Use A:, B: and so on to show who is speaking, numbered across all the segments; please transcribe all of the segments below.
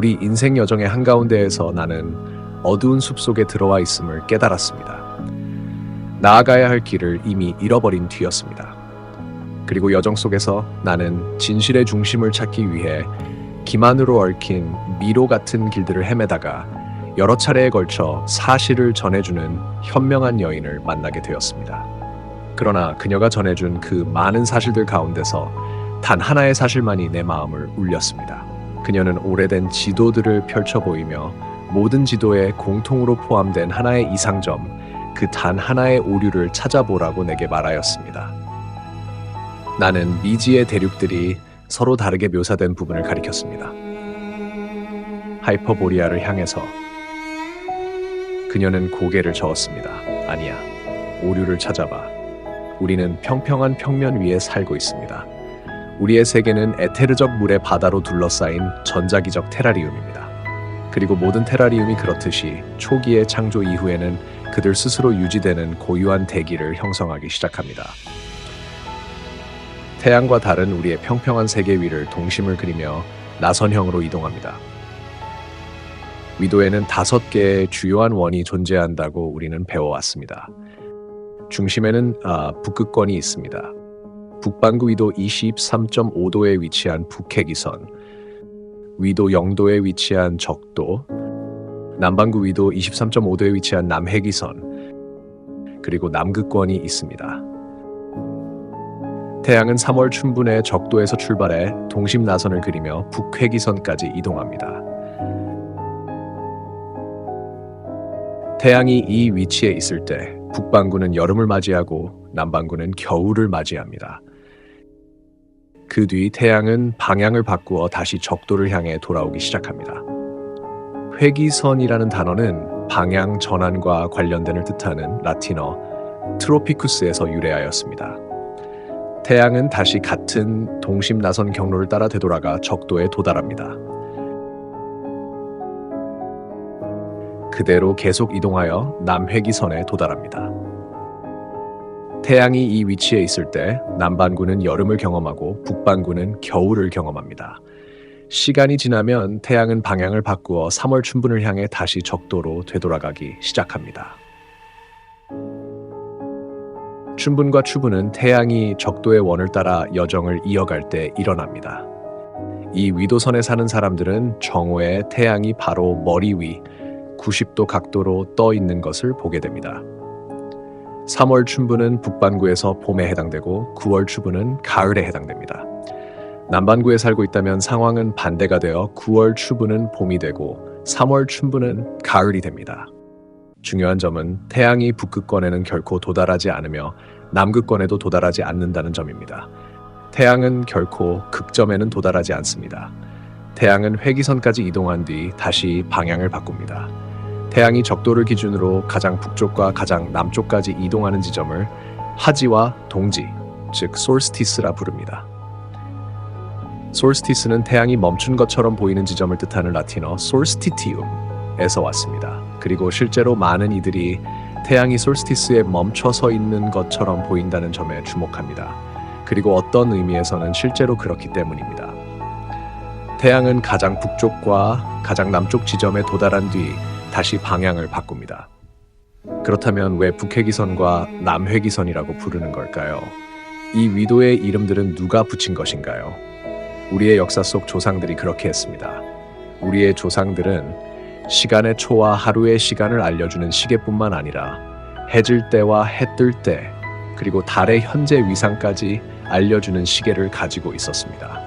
A: 우리 인생 여정의 한가운데에서 나는 어두운 숲속에 들어와 있음을 깨달았습니다. 나아가야 할 길을 이미 잃어버린 뒤였습니다. 그리고 여정 속에서 나는 진실의 중심을 찾기 위해 기만으로 얽힌 미로 같은 길들을 헤매다가 여러 차례에 걸쳐 사실을 전해주는 현명한 여인을 만나게 되었습니다. 그러나 그녀가 전해준 그 많은 사실들 가운데서 단 하나의 사실만이 내 마음을 울렸습니다. 그녀는 오래된 지도들을 펼쳐 보이며 모든 지도에 공통으로 포함된 하나의 이상점, 그 단 하나의 오류를 찾아보라고 내게 말하였습니다. 나는 미지의 대륙들이 서로 다르게 묘사된 부분을 가리켰습니다. 하이퍼보리아를 향해서 그녀는 고개를 저었습니다. 아니야, 오류를 찾아봐. 우리는 평평한 평면 위에 살고 있습니다. 우리의 세계는 에테르적 물의 바다로 둘러싸인 전자기적 테라리움입니다. 그리고 모든 테라리움이 그렇듯이 초기의 창조 이후에는 그들 스스로 유지되는 고유한 대기를 형성하기 시작합니다. 태양과 달은 우리의 평평한 세계 위를 동심을 그리며 나선형으로 이동합니다. 위도에는 5개의 주요한 원이 존재한다고 우리는 배워왔습니다. 중심에는 북극권이 있습니다. 북반구 위도 23.5도에 위치한 북해기선, 위도 0도에 위치한 적도, 남반구 위도 23.5도에 위치한 남해기선, 그리고 남극권이 있습니다. 태양은 3월 춘분에 적도에서 출발해 동심 나선을 그리며 북해기선까지 이동합니다. 태양이 이 위치에 있을 때 북반구는 여름을 맞이하고 남반구는 겨울을 맞이합니다. 그 뒤 태양은 방향을 바꾸어 다시 적도를 향해 돌아오기 시작합니다. 회기선이라는 단어는 방향 전환과 관련된을 뜻하는 라틴어 트로피쿠스에서 유래하였습니다. 태양은 다시 같은 동심 나선 경로를 따라 되돌아가 적도에 도달합니다. 그대로 계속 이동하여 남회기선에 도달합니다. 태양이 이 위치에 있을 때 남반구는 여름을 경험하고 북반구는 겨울을 경험합니다. 시간이 지나면 태양은 방향을 바꾸어 3월 춘분을 향해 다시 적도로 되돌아가기 시작합니다. 춘분과 추분은 태양이 적도의 원을 따라 여정을 이어갈 때 일어납니다. 이 위도선에 사는 사람들은 정오에 태양이 바로 머리 위 90도 각도로 떠 있는 것을 보게 됩니다. 3월 춘분은 북반구에서 봄에 해당되고 9월 추분은 가을에 해당됩니다. 남반구에 살고 있다면 상황은 반대가 되어 9월 추분은 봄이 되고 3월 춘분은 가을이 됩니다. 중요한 점은 태양이 북극권에는 결코 도달하지 않으며 남극권에도 도달하지 않는다는 점입니다. 태양은 결코 극점에는 도달하지 않습니다. 태양은 회기선까지 이동한 뒤 다시 방향을 바꿉니다. 태양이 적도를 기준으로 가장 북쪽과 가장 남쪽까지 이동하는 지점을 하지와 동지, 즉 솔스티스라 부릅니다. 솔스티스는 태양이 멈춘 것처럼 보이는 지점을 뜻하는 라틴어 솔스티티움에서 왔습니다. 그리고 실제로 많은 이들이 태양이 솔스티스에 멈춰 서 있는 것처럼 보인다는 점에 주목합니다. 그리고 어떤 의미에서는 실제로 그렇기 때문입니다. 태양은 가장 북쪽과 가장 남쪽 지점에 도달한 뒤 다시 방향을 바꿉니다. 그렇다면 왜 북해기선과 남회기선이라고 부르는 걸까요? 이 위도의 이름들은 누가 붙인 것인가요? 우리의 역사 속 조상들이 그렇게 했습니다. 우리의 조상들은 시간의 초와 하루의 시간을 알려주는 시계뿐만 아니라 해질 때와 해 뜰 때, 그리고 달의 현재 위상까지 알려주는 시계를 가지고 있었습니다.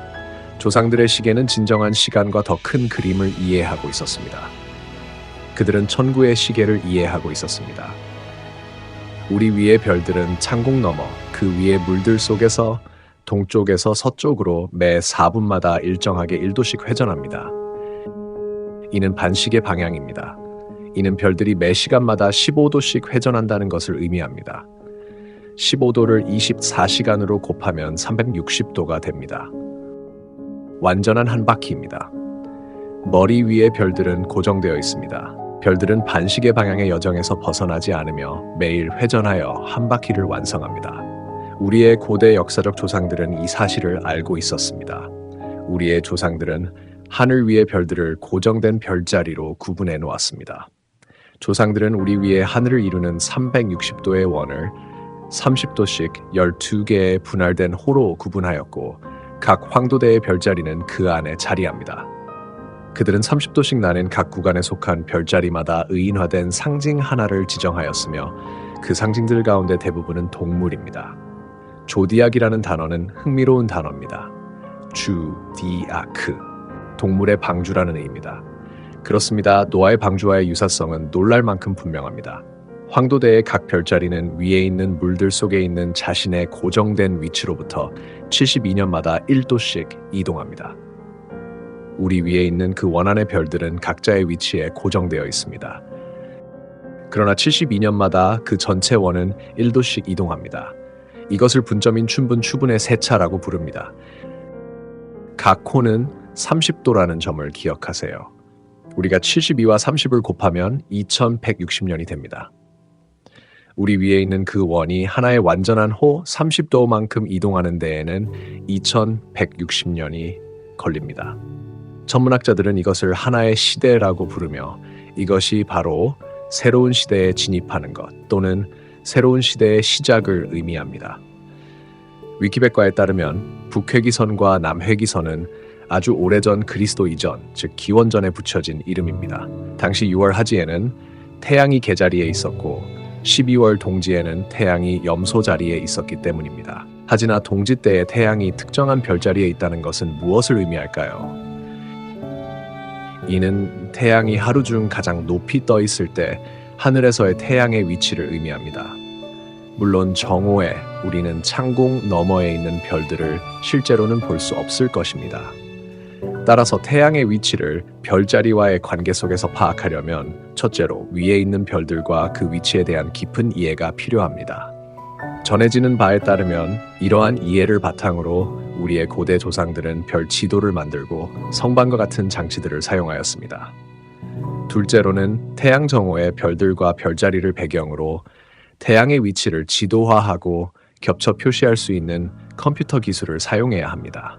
A: 조상들의 시계는 진정한 시간과 더 큰 그림을 이해하고 있었습니다. 그들은 천구의 시계를 이해하고 있었습니다. 우리 위의 별들은 창공 너머 그 위의 물들 속에서 동쪽에서 서쪽으로 매 4분마다 일정하게 1도씩 회전합니다. 이는 반시계 방향입니다. 이는 별들이 매 시간마다 15도씩 회전한다는 것을 의미합니다. 15도를 24시간으로 곱하면 360도가 됩니다. 완전한 한 바퀴입니다. 머리 위의 별들은 고정되어 있습니다. 별들은 반시계 방향의 여정에서 벗어나지 않으며 매일 회전하여 한 바퀴를 완성합니다. 우리의 고대 역사적 조상들은 이 사실을 알고 있었습니다. 우리의 조상들은 하늘 위의 별들을 고정된 별자리로 구분해 놓았습니다. 조상들은 우리 위에 하늘을 이루는 360도의 원을 30도씩 12개의 분할된 호로 구분하였고 각 황도대의 별자리는 그 안에 자리합니다. 그들은 30도씩 나뉜 각 구간에 속한 별자리마다 의인화된 상징 하나를 지정하였으며 그 상징들 가운데 대부분은 동물입니다. 조디악이라는 단어는 흥미로운 단어입니다. 주디아크, 동물의 방주라는 의미입니다. 그렇습니다. 노아의 방주와의 유사성은 놀랄 만큼 분명합니다. 황도대의 각 별자리는 위에 있는 물들 속에 있는 자신의 고정된 위치로부터 72년마다 1도씩 이동합니다. 우리 위에 있는 그 원안의 별들은 각자의 위치에 고정되어 있습니다. 그러나 72년마다 그 전체 원은 1도씩 이동합니다. 이것을 분점인 춘분, 추분의 세차라고 부릅니다. 각 호는 30도라는 점을 기억하세요. 우리가 72와 30을 곱하면 2160년이 됩니다. 우리 위에 있는 그 원이 하나의 완전한 호 30도만큼 이동하는 데에는 2160년이 걸립니다. 천문학자들은 이것을 하나의 시대라고 부르며 이것이 바로 새로운 시대에 진입하는 것 또는 새로운 시대의 시작을 의미합니다. 위키백과에 따르면 북회기선과 남회기선은 아주 오래전 그리스도 이전, 즉 기원전에 붙여진 이름입니다. 당시 6월 하지에는 태양이 개자리에 있었고 12월 동지에는 태양이 염소 자리에 있었기 때문입니다. 하지나 동지 때에 태양이 특정한 별자리에 있다는 것은 무엇을 의미할까요? 이는 태양이 하루 중 가장 높이 떠 있을 때 하늘에서의 태양의 위치를 의미합니다. 물론 정오에 우리는 창공 너머에 있는 별들을 실제로는 볼 수 없을 것입니다. 따라서 태양의 위치를 별자리와의 관계 속에서 파악하려면 첫째로 위에 있는 별들과 그 위치에 대한 깊은 이해가 필요합니다. 전해지는 바에 따르면 이러한 이해를 바탕으로 우리의 고대 조상들은 별 지도를 만들고 성반과 같은 장치들을 사용하였습니다. 둘째로는 태양 정오의 별들과 별자리를 배경으로 태양의 위치를 지도화하고 겹쳐 표시할 수 있는 컴퓨터 기술을 사용해야 합니다.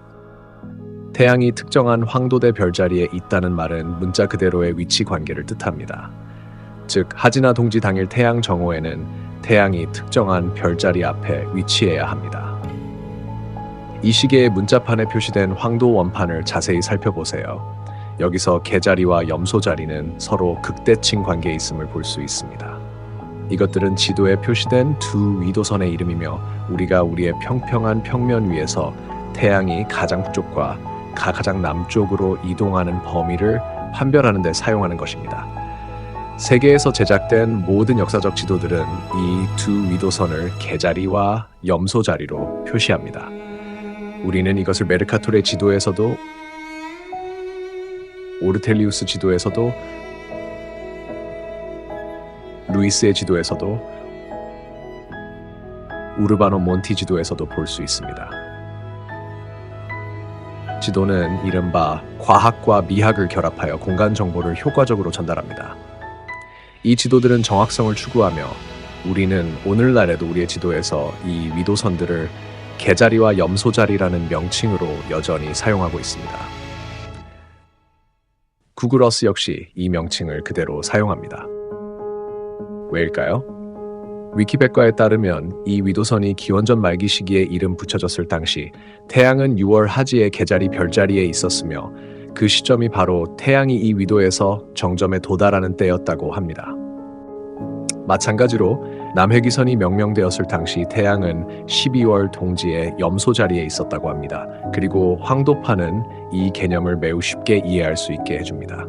A: 태양이 특정한 황도대 별자리에 있다는 말은 문자 그대로의 위치 관계를 뜻합니다. 즉, 하지나 동지 당일 태양 정오에는 태양이 특정한 별자리 앞에 위치해야 합니다. 이 시계의 문자판에 표시된 황도 원판을 자세히 살펴보세요. 여기서 개자리와 염소 자리는 서로 극대칭 관계에 있음을 볼 수 있습니다. 이것들은 지도에 표시된 두 위도선의 이름이며 우리가 우리의 평평한 평면 위에서 태양이 가장 북쪽과 가장 남쪽으로 이동하는 범위를 판별하는 데 사용하는 것입니다. 세계에서 제작된 모든 역사적 지도들은 이 두 위도선을 개자리와 염소 자리로 표시합니다. 우리는 이것을 메르카토르의 지도에서도 오르텔리우스 지도에서도 루이스의 지도에서도 우르바노 몬티 지도에서도 볼 수 있습니다. 지도는 이른바 과학과 미학을 결합하여 공간 정보를 효과적으로 전달합니다. 이 지도들은 정확성을 추구하며 우리는 오늘날에도 우리의 지도에서 이 위도선들을 개자리와 염소자리라는 명칭으로 여전히 사용하고 있습니다. 구글 어스 역시 이 명칭을 그대로 사용합니다. 왜일까요? 위키백과에 따르면 이 위도선이 기원전 말기 시기에 이름 붙여졌을 당시 태양은 6월 하지의 개자리 별자리에 있었으며 그 시점이 바로 태양이 이 위도에서 정점에 도달하는 때였다고 합니다. 마찬가지로 남회기선이 명명되었을 당시 태양은 12월 동지의 염소 자리에 있었다고 합니다. 그리고 황도판은 이 개념을 매우 쉽게 이해할 수 있게 해줍니다.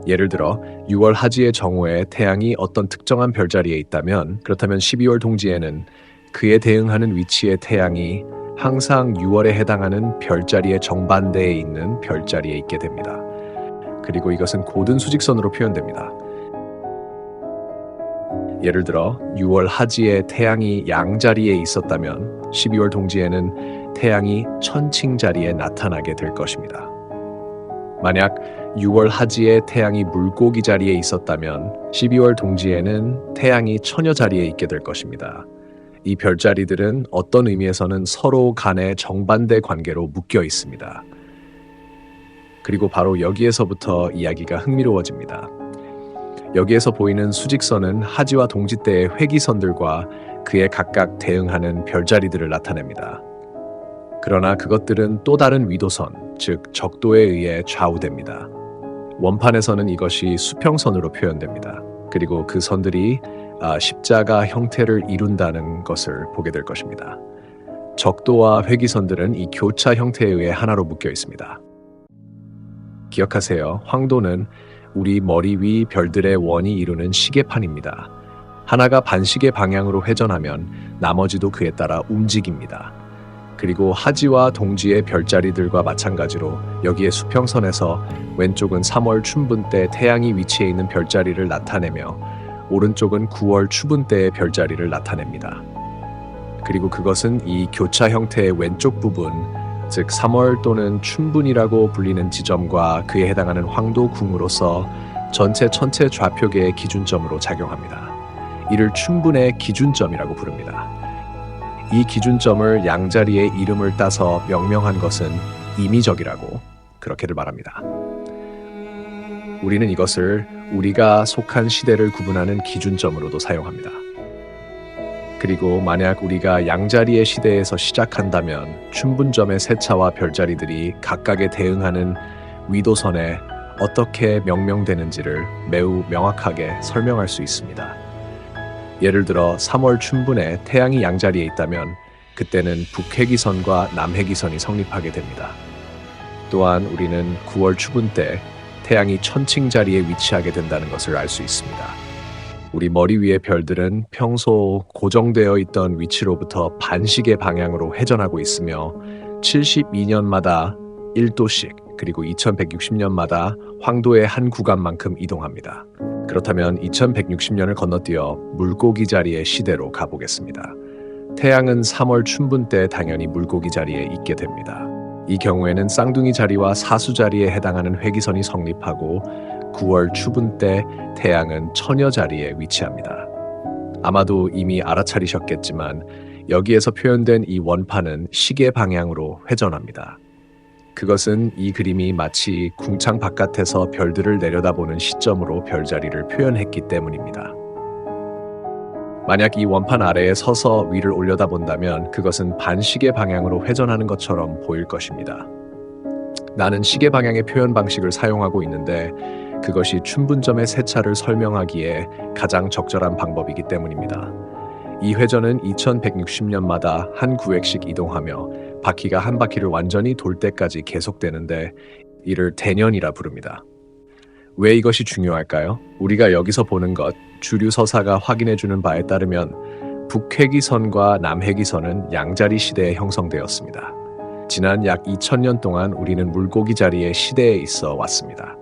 A: 예를 들어 6월 하지의 정오에 태양이 어떤 특정한 별자리에 있다면 그렇다면 12월 동지에는 그에 대응하는 위치의 태양이 항상 6월에 해당하는 별자리의 정반대에 있는 별자리에 있게 됩니다. 그리고 이것은 고든 수직선으로 표현됩니다. 예를 들어 6월 하지에 태양이 양자리에 있었다면 12월 동지에는 태양이 천칭 자리에 나타나게 될 것입니다. 만약 6월 하지에 태양이 물고기 자리에 있었다면 12월 동지에는 태양이 처녀 자리에 있게 될 것입니다. 이 별자리들은 어떤 의미에서는 서로 간의 정반대 관계로 묶여 있습니다. 그리고 바로 여기에서부터 이야기가 흥미로워집니다. 여기에서 보이는 수직선은 하지와 동지 때의 회기선들과 그에 각각 대응하는 별자리들을 나타냅니다. 그러나 그것들은 또 다른 위도선, 즉 적도에 의해 좌우됩니다. 원판에서는 이것이 수평선으로 표현됩니다. 그리고 그 선들이 십자가 형태를 이룬다는 것을 보게 될 것입니다. 적도와 회기선들은 이 교차 형태에 의해 하나로 묶여 있습니다. 기억하세요. 황도는 우리 머리 위 별들의 원이 이루는 시계판입니다. 하나가 반시계 방향으로 회전하면 나머지도 그에 따라 움직입니다. 그리고 하지와 동지의 별자리들과 마찬가지로 여기에 수평선에서 왼쪽은 3월 춘분 때 태양이 위치해 있는 별자리를 나타내며 오른쪽은 9월 추분 때의 별자리를 나타냅니다. 그리고 그것은 이 교차 형태의 왼쪽 부분, 즉 3월 또는 춘분이라고 불리는 지점과 그에 해당하는 황도궁으로서 전체 천체 좌표계의 기준점으로 작용합니다. 이를 춘분의 기준점이라고 부릅니다. 이 기준점을 양자리의 이름을 따서 명명한 것은 임의적이라고 그렇게들 말합니다. 우리는 이것을 우리가 속한 시대를 구분하는 기준점으로도 사용합니다. 그리고 만약 우리가 양자리의 시대에서 시작한다면 춘분점의 세차와 별자리들이 각각에 대응하는 위도선에 어떻게 명명되는지를 매우 명확하게 설명할 수 있습니다. 예를 들어 3월 춘분에 태양이 양자리에 있다면 그때는 북회기선과 남회기선이 성립하게 됩니다. 또한 우리는 9월 추분 때 태양이 천칭 자리에 위치하게 된다는 것을 알 수 있습니다. 우리 머리 위의 별들은 평소 고정되어 있던 위치로부터 반시계 방향으로 회전하고 있으며 72년마다 1도씩 그리고 2160년마다 황도의 한 구간만큼 이동합니다. 그렇다면 2160년을 건너뛰어 물고기 자리의 시대로 가보겠습니다. 태양은 3월 춘분 때 당연히 물고기 자리에 있게 됩니다. 이 경우에는 쌍둥이 자리와 사수 자리에 해당하는 회기선이 성립하고 9월 추분 때 태양은 처녀 자리에 위치합니다. 아마도 이미 알아차리셨겠지만 여기에서 표현된 이 원판은 시계 방향으로 회전합니다. 그것은 이 그림이 마치 궁창 바깥에서 별들을 내려다보는 시점으로 별자리를 표현했기 때문입니다. 만약 이 원판 아래에 서서 위를 올려다본다면 그것은 반시계 방향으로 회전하는 것처럼 보일 것입니다. 나는 시계 방향의 표현 방식을 사용하고 있는데 그것이 춘분점의 세차를 설명하기에 가장 적절한 방법이기 때문입니다. 이 회전은 2160년마다 한 구획씩 이동하며 바퀴가 한 바퀴를 완전히 돌 때까지 계속되는데 이를 대년이라 부릅니다. 왜 이것이 중요할까요? 우리가 여기서 보는 것, 주류 서사가 확인해주는 바에 따르면 북회기선과 남회기선은 양자리 시대에 형성되었습니다. 지난 약 2000년 동안 우리는 물고기 자리의 시대에 있어 왔습니다.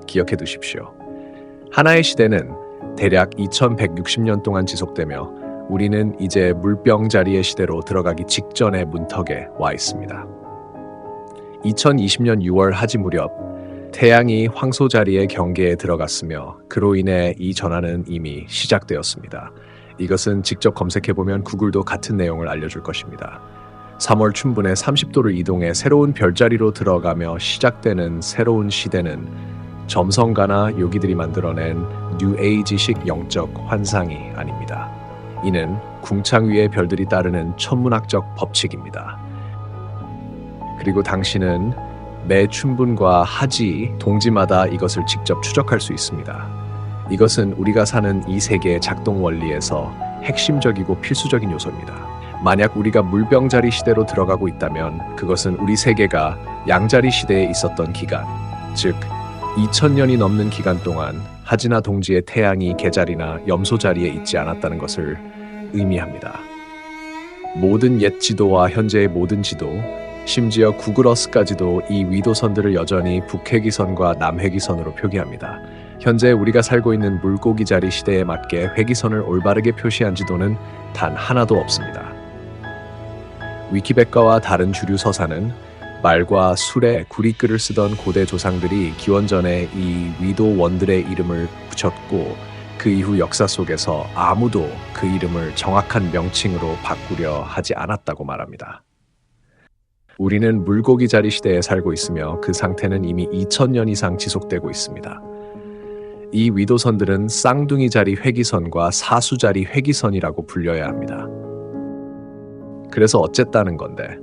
A: 기억해 두십시오. 하나의 시대는 대략 2160년 동안 지속되며 우리는 이제 물병 자리의 시대로 들어가기 직전의 문턱에 와 있습니다. 2020년 6월 하지 무렵 태양이 황소 자리의 경계에 들어갔으며 그로 인해 이 전환은 이미 시작되었습니다. 이것은 직접 검색해보면 구글도 같은 내용을 알려줄 것입니다. 3월 춘분에 30도를 이동해 새로운 별자리로 들어가며 시작되는 새로운 시대는 점성가나 요기들이 만들어낸 뉴에이지식 영적 환상이 아닙니다. 이는 궁창 위의 별들이 따르는 천문학적 법칙입니다. 그리고 당신은 매 춘분과 하지, 동지마다 이것을 직접 추적할 수 있습니다. 이것은 우리가 사는 이 세계의 작동 원리에서 핵심적이고 필수적인 요소입니다. 만약 우리가 물병자리 시대로 들어가고 있다면 그것은 우리 세계가 양자리 시대에 있었던 기간, 즉 2000년이 넘는 기간 동안 하지나 동지의 태양이 개자리나 염소 자리에 있지 않았다는 것을 의미합니다. 모든 옛 지도와 현재의 모든 지도, 심지어 구글 어스까지도 이 위도선들을 여전히 북회기선과 남회기선으로 표기합니다. 현재 우리가 살고 있는 물고기 자리 시대에 맞게 회기선을 올바르게 표시한 지도는 단 하나도 없습니다. 위키백과와 다른 주류 서사는 말과 술에 구리글을 쓰던 고대 조상들이 기원전에 이 위도원들의 이름을 붙였고 그 이후 역사 속에서 아무도 그 이름을 정확한 명칭으로 바꾸려 하지 않았다고 말합니다. 우리는 물고기 자리 시대에 살고 있으며 그 상태는 이미 2000년 이상 지속되고 있습니다. 이 위도선들은 쌍둥이 자리 회기선과 사수 자리 회기선이라고 불려야 합니다. 그래서 어쨌다는 건데,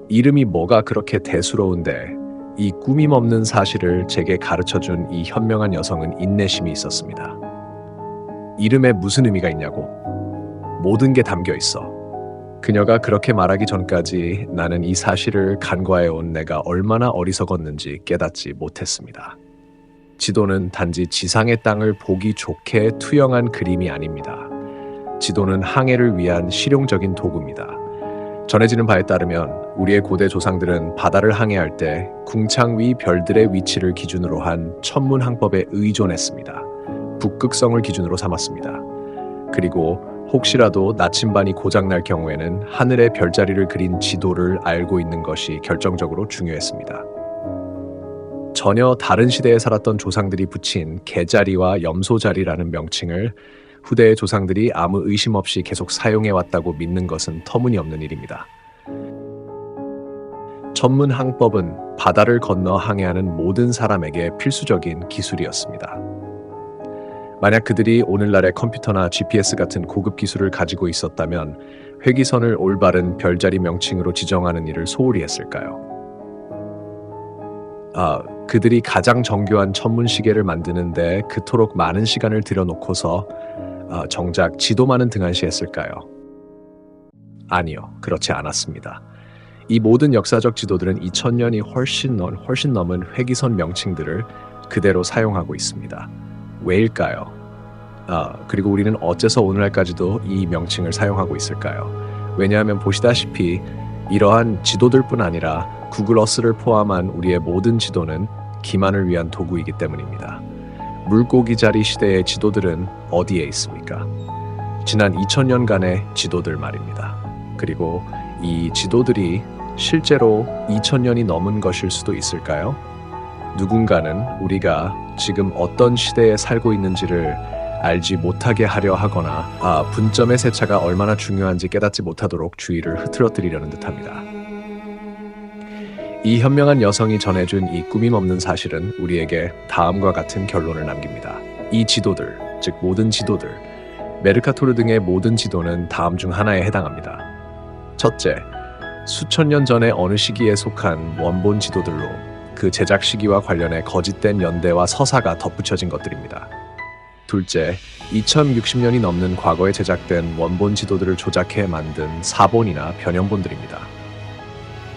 A: 이름이 뭐가 그렇게 대수로운데 이 꾸밈 없는 사실을 제게 가르쳐준 이 현명한 여성은 인내심이 있었습니다. 이름에 무슨 의미가 있냐고? 모든 게 담겨 있어. 그녀가 그렇게 말하기 전까지 나는 이 사실을 간과해온 내가 얼마나 어리석었는지 깨닫지 못했습니다. 지도는 단지 지상의 땅을 보기 좋게 투영한 그림이 아닙니다. 지도는 항해를 위한 실용적인 도구입니다. 전해지는 바에 따르면 우리의 고대 조상들은 바다를 항해할 때 궁창 위 별들의 위치를 기준으로 한 천문항법에 의존했습니다. 북극성을 기준으로 삼았습니다. 그리고 혹시라도 나침반이 고장날 경우에는 하늘의 별자리를 그린 지도를 알고 있는 것이 결정적으로 중요했습니다. 전혀 다른 시대에 살았던 조상들이 붙인 개자리와 염소자리라는 명칭을 후대의 조상들이 아무 의심 없이 계속 사용해왔다고 믿는 것은 터무니없는 일입니다. 천문항법은 바다를 건너 항해하는 모든 사람에게 필수적인 기술이었습니다. 만약 그들이 오늘날의 컴퓨터나 GPS 같은 고급 기술을 가지고 있었다면 회기선을 올바른 별자리 명칭으로 지정하는 일을 소홀히 했을까요? 그들이 가장 정교한 천문시계를 만드는데 그토록 많은 시간을 들여놓고서 정작 지도만은 등한시했을까요? 아니요, 그렇지 않았습니다. 이 모든 역사적 지도들은 2000년이 훨씬 넘은 회기선 명칭들을 그대로 사용하고 있습니다. 왜일까요? 그리고 우리는 어째서 오늘날까지도 이 명칭을 사용하고 있을까요? 왜냐하면 보시다시피 이러한 지도들뿐 아니라 구글 어스를 포함한 우리의 모든 지도는 기만을 위한 도구이기 때문입니다. 물고기 자리 시대의 지도들은 어디에 있습니까? 지난 2000년간의 지도들 말입니다. 그리고 이 지도들이 실제로 2000년이 넘은 것일 수도 있을까요? 누군가는 우리가 지금 어떤 시대에 살고 있는지를 알지 못하게 하려 하거나 분점의 세차가 얼마나 중요한지 깨닫지 못하도록 주의를 흐트러뜨리려는 듯합니다. 이 현명한 여성이 전해준 이 꾸밈 없는 사실은 우리에게 다음과 같은 결론을 남깁니다. 이 지도들, 즉 모든 지도들, 메르카토르 등의 모든 지도는 다음 중 하나에 해당합니다. 첫째, 수천 년 전의 어느 시기에 속한 원본 지도들로 그 제작 시기와 관련해 거짓된 연대와 서사가 덧붙여진 것들입니다. 둘째, 2060년이 넘는 과거에 제작된 원본 지도들을 조작해 만든 사본이나 변형본들입니다.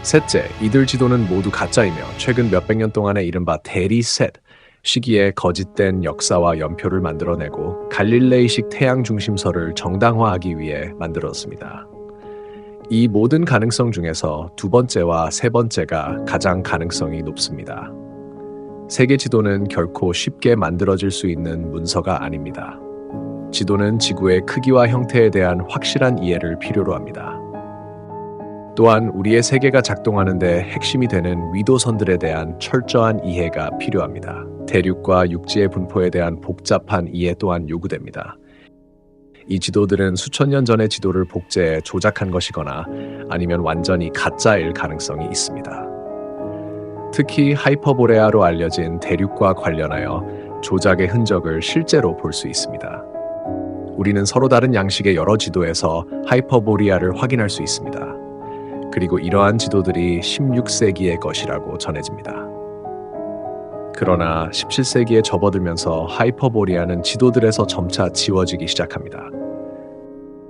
A: 셋째, 이들 지도는 모두 가짜이며 최근 몇백 년 동안의 이른바 대리셋 시기에 거짓된 역사와 연표를 만들어내고 갈릴레이식 태양 중심설을 정당화하기 위해 만들었습니다. 이 모든 가능성 중에서 두 번째와 세 번째가 가장 가능성이 높습니다. 세계 지도는 결코 쉽게 만들어질 수 있는 문서가 아닙니다. 지도는 지구의 크기와 형태에 대한 확실한 이해를 필요로 합니다. 또한 우리의 세계가 작동하는 데 핵심이 되는 위도선들에 대한 철저한 이해가 필요합니다. 대륙과 육지의 분포에 대한 복잡한 이해 또한 요구됩니다. 이 지도들은 수천 년 전의 지도를 복제해 조작한 것이거나 아니면 완전히 가짜일 가능성이 있습니다. 특히 하이퍼보레아로 알려진 대륙과 관련하여 조작의 흔적을 실제로 볼 수 있습니다. 우리는 서로 다른 양식의 여러 지도에서 하이퍼보리아를 확인할 수 있습니다. 그리고 이러한 지도들이 16세기의 것이라고 전해집니다. 그러나 17세기에 접어들면서 하이퍼보리아는 지도들에서 점차 지워지기 시작합니다.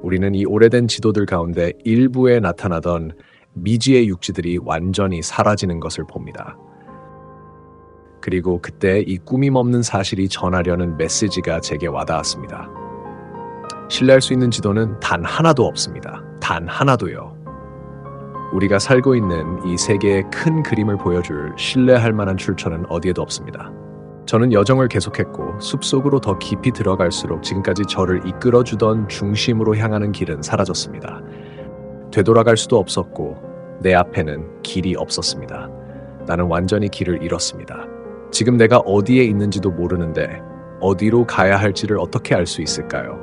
A: 우리는 이 오래된 지도들 가운데 일부에 나타나던 미지의 육지들이 완전히 사라지는 것을 봅니다. 그리고 그때 이 꾸밈 없는 사실이 전하려는 메시지가 제게 와닿았습니다. 신뢰할 수 있는 지도는 단 하나도 없습니다. 단 하나도요. 우리가 살고 있는 이 세계의 큰 그림을 보여줄 신뢰할 만한 출처는 어디에도 없습니다. 저는 여정을 계속했고 숲속으로 더 깊이 들어갈수록 지금까지 저를 이끌어주던 중심으로 향하는 길은 사라졌습니다. 되돌아갈 수도 없었고 내 앞에는 길이 없었습니다. 나는 완전히 길을 잃었습니다. 지금 내가 어디에 있는지도 모르는데 어디로 가야 할지를 어떻게 알 수 있을까요?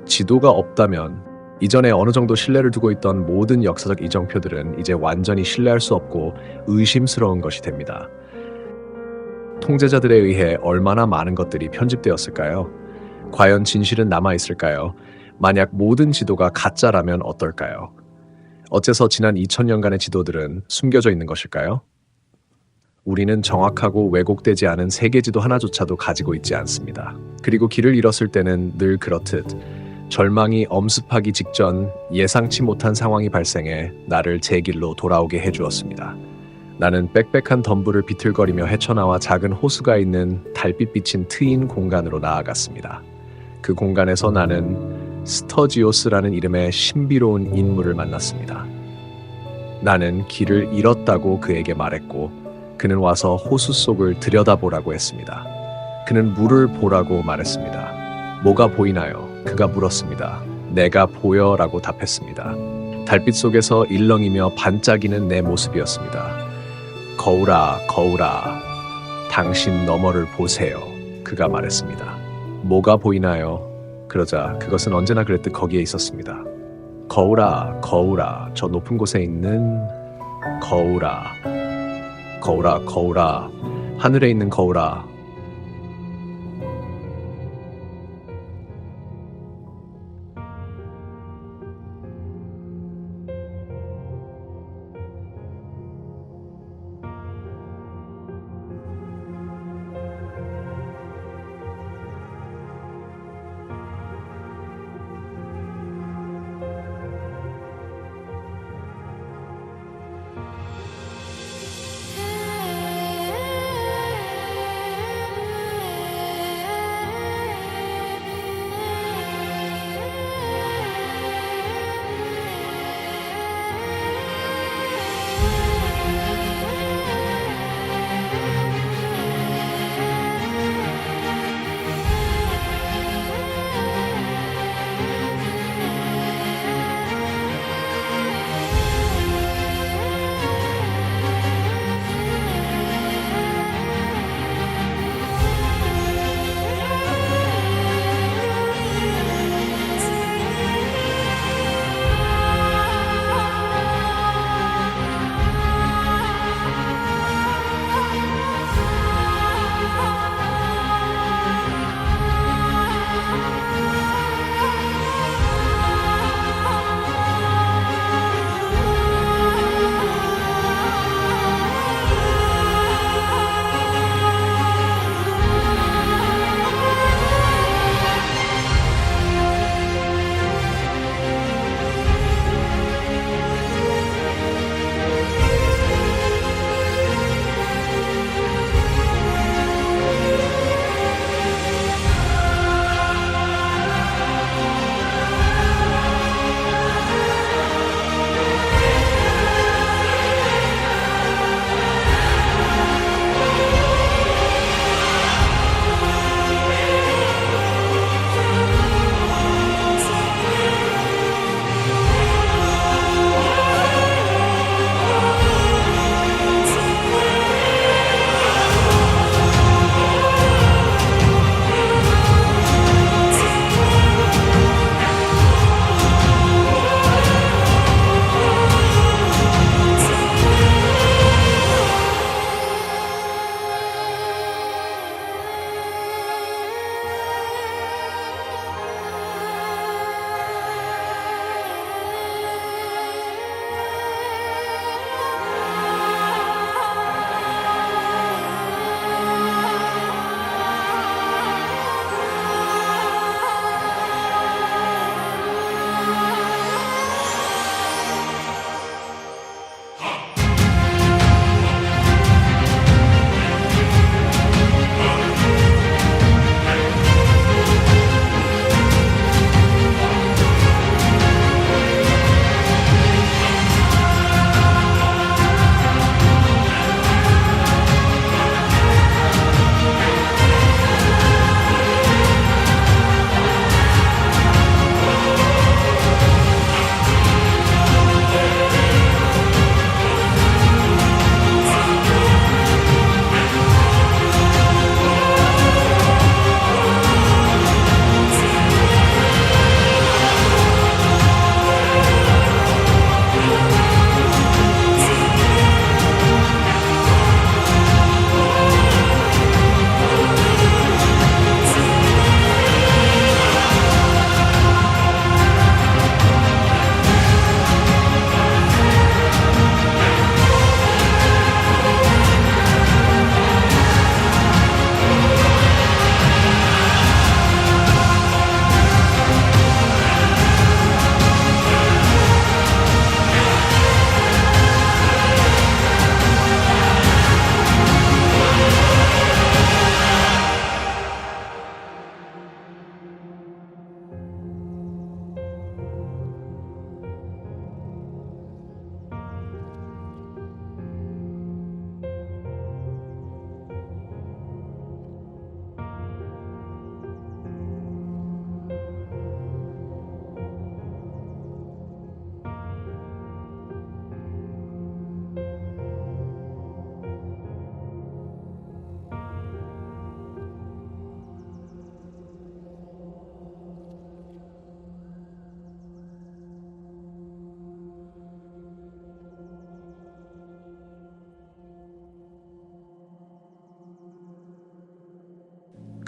A: 지도가 없다면 이전에 어느 정도 신뢰를 두고 있던 모든 역사적 이정표들은 이제 완전히 신뢰할 수 없고 의심스러운 것이 됩니다. 통제자들에 의해 얼마나 많은 것들이 편집되었을까요? 과연 진실은 남아있을까요? 만약 모든 지도가 가짜라면 어떨까요? 어째서 지난 2000년간의 지도들은 숨겨져 있는 것일까요? 우리는 정확하고 왜곡되지 않은 세계지도 하나조차도 가지고 있지 않습니다. 그리고 길을 잃었을 때는 늘 그렇듯 절망이 엄습하기 직전 예상치 못한 상황이 발생해 나를 제 길로 돌아오게 해주었습니다. 나는 빽빽한 덤불을 비틀거리며 헤쳐나와 작은 호수가 있는 달빛 비친 트인 공간으로 나아갔습니다. 그 공간에서 나는 스터지오스라는 이름의 신비로운 인물을 만났습니다. 나는 길을 잃었다고 그에게 말했고 그는 와서 호수 속을 들여다보라고 했습니다. 그는 물을 보라고 말했습니다. 뭐가 보이나요? 그가 물었습니다. 내가 보여라고 답했습니다. 달빛 속에서 일렁이며 반짝이는 내 모습이었습니다. 거울아, 거울아, 당신 너머를 보세요. 그가 말했습니다. 뭐가 보이나요? 그러자 그것은 언제나 그랬듯 거기에 있었습니다. 거울아, 거울아, 저 높은 곳에 있는 거울아, 거울아, 거울아, 하늘에 있는 거울아.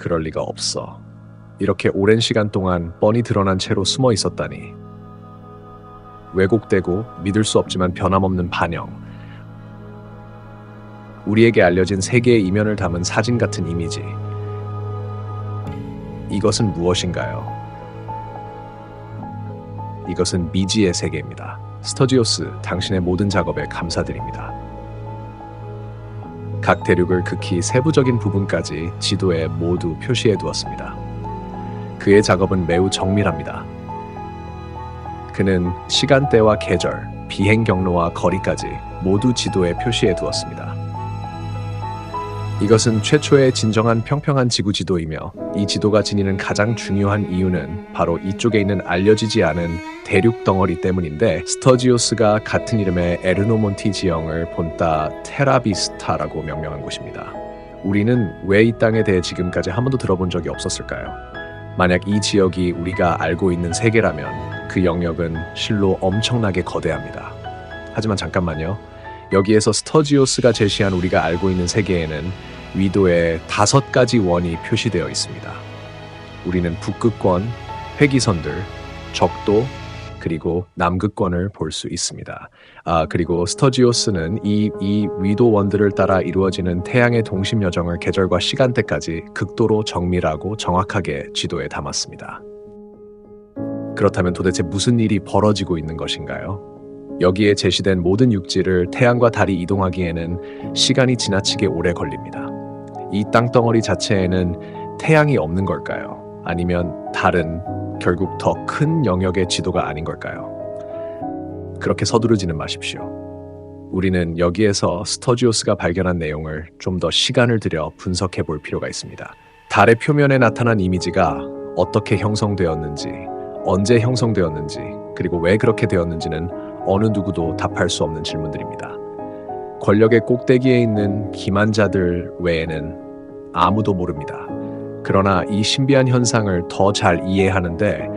A: 그럴 리가 없어. 이렇게 오랜 시간 동안 뻔히 드러난 채로 숨어 있었다니. 왜곡되고 믿을 수 없지만 변함없는 반영. 우리에게 알려진 세계의 이면을 담은 사진 같은 이미지. 이것은 무엇인가요? 이것은 미지의 세계입니다. 스터지오스, 당신의 모든 작업에 감사드립니다. 각 대륙을 극히 세부적인 부분까지 지도에 모두 표시해 두었습니다. 그의 작업은 매우 정밀합니다. 그는 시간대와 계절, 비행 경로와 거리까지 모두 지도에 표시해 두었습니다. 이것은 최초의 진정한 평평한 지구 지도이며 이 지도가 지니는 가장 중요한 이유는 바로 이쪽에 있는 알려지지 않은 대륙 덩어리 때문인데, 스터지오스가 같은 이름의 에르노몬티 지형을 본따 테라비스타라고 명명한 곳입니다. 우리는 왜 이 땅에 대해 지금까지 한 번도 들어본 적이 없었을까요? 만약 이 지역이 우리가 알고 있는 세계라면 그 영역은 실로 엄청나게 거대합니다. 하지만 잠깐만요. 여기에서 스터지오스가 제시한 우리가 알고 있는 세계에는 위도에 5가지 원이 표시되어 있습니다. 우리는 북극권, 회기선들, 적도, 그리고 남극권을 볼 수 있습니다. 그리고 스터지오스는 이 위도 원들을 따라 이루어지는 태양의 동심 여정을 계절과 시간대까지 극도로 정밀하고 정확하게 지도에 담았습니다. 그렇다면 도대체 무슨 일이 벌어지고 있는 것인가요? 여기에 제시된 모든 육지를 태양과 달이 이동하기에는 시간이 지나치게 오래 걸립니다. 이 땅덩어리 자체에는 태양이 없는 걸까요? 아니면 달은 결국 더 큰 영역의 지도가 아닌 걸까요? 그렇게 서두르지는 마십시오. 우리는 여기에서 스터지오스가 발견한 내용을 좀 더 시간을 들여 분석해 볼 필요가 있습니다. 달의 표면에 나타난 이미지가 어떻게 형성되었는지, 언제 형성되었는지, 그리고 왜 그렇게 되었는지는 어느 누구도 답할 수 없는 질문들입니다. 권력의 꼭대기에 있는 기만자들 외에는 아무도 모릅니다. 그러나 이 신비한 현상을 더 잘 이해하는데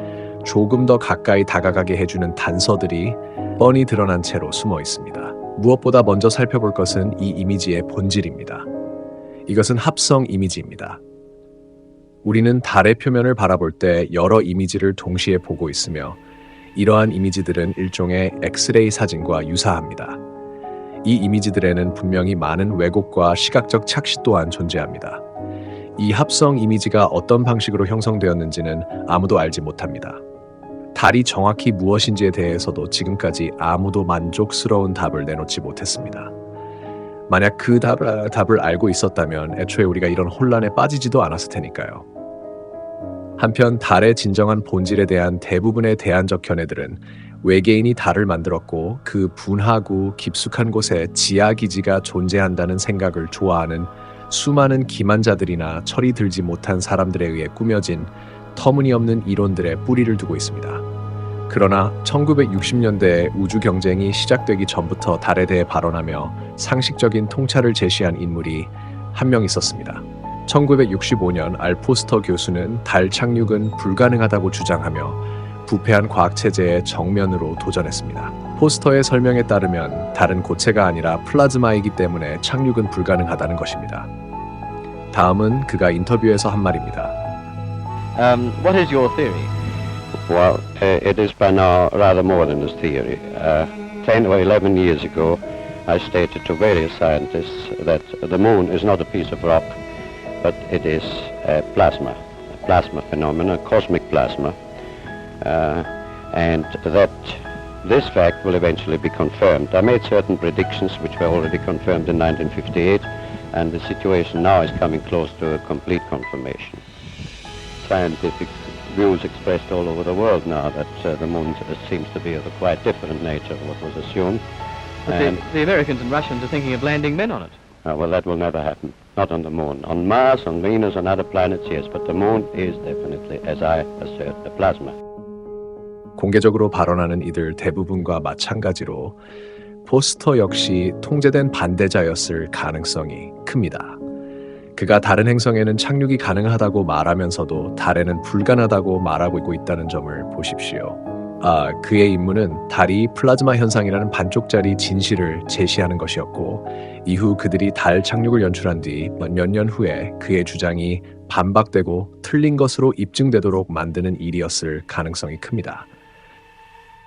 A: 조금 더 가까이 다가가게 해주는 단서들이 뻔히 드러난 채로 숨어 있습니다. 무엇보다 먼저 살펴볼 것은 이 이미지의 본질입니다. 이것은 합성 이미지입니다. 우리는 달의 표면을 바라볼 때 여러 이미지를 동시에 보고 있으며 이러한 이미지들은 일종의 엑스레이 사진과 유사합니다. 이 이미지들에는 분명히 많은 왜곡과 시각적 착시 또한 존재합니다. 이 합성 이미지가 어떤 방식으로 형성되었는지는 아무도 알지 못합니다. 달이 정확히 무엇인지에 대해서도 지금까지 아무도 만족스러운 답을 내놓지 못했습니다. 만약 그 답을 알고 있었다면 애초에 우리가 이런 혼란에 빠지지도 않았을 테니까요. 한편 달의 진정한 본질에 대한 대부분의 대안적 견해들은 외계인이 달을 만들었고 그 분하고 깊숙한 곳에 지하기지가 존재한다는 생각을 좋아하는 수많은 기만자들이나 철이 들지 못한 사람들에 의해 꾸며진 터무니없는 이론들의 뿌리를 두고 있습니다. 그러나 1960년대에 우주 경쟁이 시작되기 전부터 달에 대해 발언하며 상식적인 통찰을 제시한 인물이 한 명 있었습니다. 1965년 알 포스터 교수는 달 착륙은 불가능하다고 주장하며 부패한 과학체제의 정면으로 도전했습니다. 포스터의 설명에 따르면 달은 고체가 아니라 플라즈마이기 때문에 착륙은 불가능하다는 것입니다. 다음은 그가 인터뷰에서 한 말입니다.
B: What is your theory?
C: Well, it is by now rather more than a theory. 10 or 11 years ago, I stated to various scientists that the moon is not a piece of rock, but it is a plasma phenomena, cosmic plasma, and that this fact will eventually be confirmed. I made certain predictions which were already confirmed in 1958, and the situation now is coming close to a complete confirmation. Scientific views expressed all over the world now that the moon seems to be of a quite different nature of what was assumed.
B: But the Americans and Russians are thinking of landing men on it.
C: Well, that will never happen. Not on the moon. On Mars, on Venus, on other planets, yes, but the moon is definitely, as I assert, a plasma.
A: 공개적으로 발언하는 이들 대부분과 마찬가지로 포스터 역시 통제된 반대자였을 가능성이 큽니다. 그가 다른 행성에는 착륙이 가능하다고 말하면서도 달에는 불가능하다고 말하고 있다는 점을 보십시오. 그의 임무는 달이 플라즈마 현상이라는 반쪽짜리 진실을 제시하는 것이었고, 이후 그들이 달 착륙을 연출한 뒤 몇 년 후에 그의 주장이 반박되고 틀린 것으로 입증되도록 만드는 일이었을 가능성이 큽니다.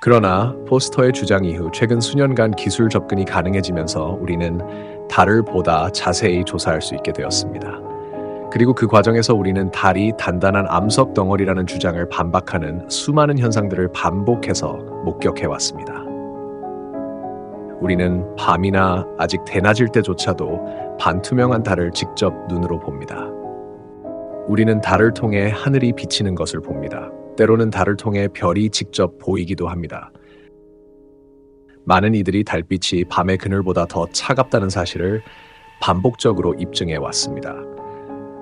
A: 그러나 포스터의 주장 이후 최근 수년간 기술 접근이 가능해지면서 우리는 달을 보다 자세히 조사할 수 있게 되었습니다. 그리고 그 과정에서 우리는 달이 단단한 암석 덩어리라는 주장을 반박하는 수많은 현상들을 반복해서 목격해왔습니다. 우리는 밤이나 아직 대낮일 때조차도 반투명한 달을 직접 눈으로 봅니다. 우리는 달을 통해 하늘이 비치는 것을 봅니다. 때로는 달을 통해 별이 직접 보이기도 합니다. 많은 이들이 달빛이 밤의 그늘보다 더 차갑다는 사실을 반복적으로 입증해 왔습니다.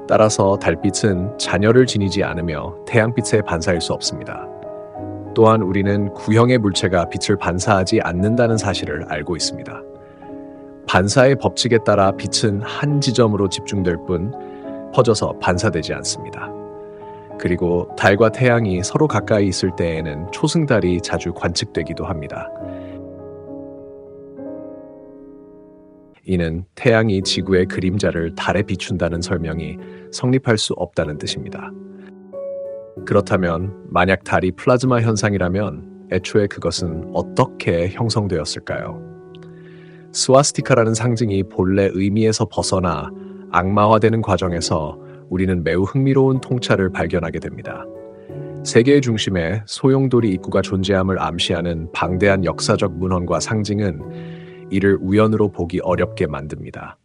A: 따라서 달빛은 잔여를 지니지 않으며 태양빛의 반사일 수 없습니다. 또한 우리는 구형의 물체가 빛을 반사하지 않는다는 사실을 알고 있습니다. 반사의 법칙에 따라 빛은 한 지점으로 집중될 뿐 퍼져서 반사되지 않습니다. 그리고 달과 태양이 서로 가까이 있을 때에는 초승달이 자주 관측되기도 합니다. 이는 태양이 지구의 그림자를 달에 비춘다는 설명이 성립할 수 없다는 뜻입니다. 그렇다면 만약 달이 플라즈마 현상이라면 애초에 그것은 어떻게 형성되었을까요? 스와스티카라는 상징이 본래 의미에서 벗어나 악마화되는 과정에서 우리는 매우 흥미로운 통찰을 발견하게 됩니다. 세계의 중심에 소용돌이 입구가 존재함을 암시하는 방대한 역사적 문헌과 상징은 이를 우연으로 보기 어렵게 만듭니다.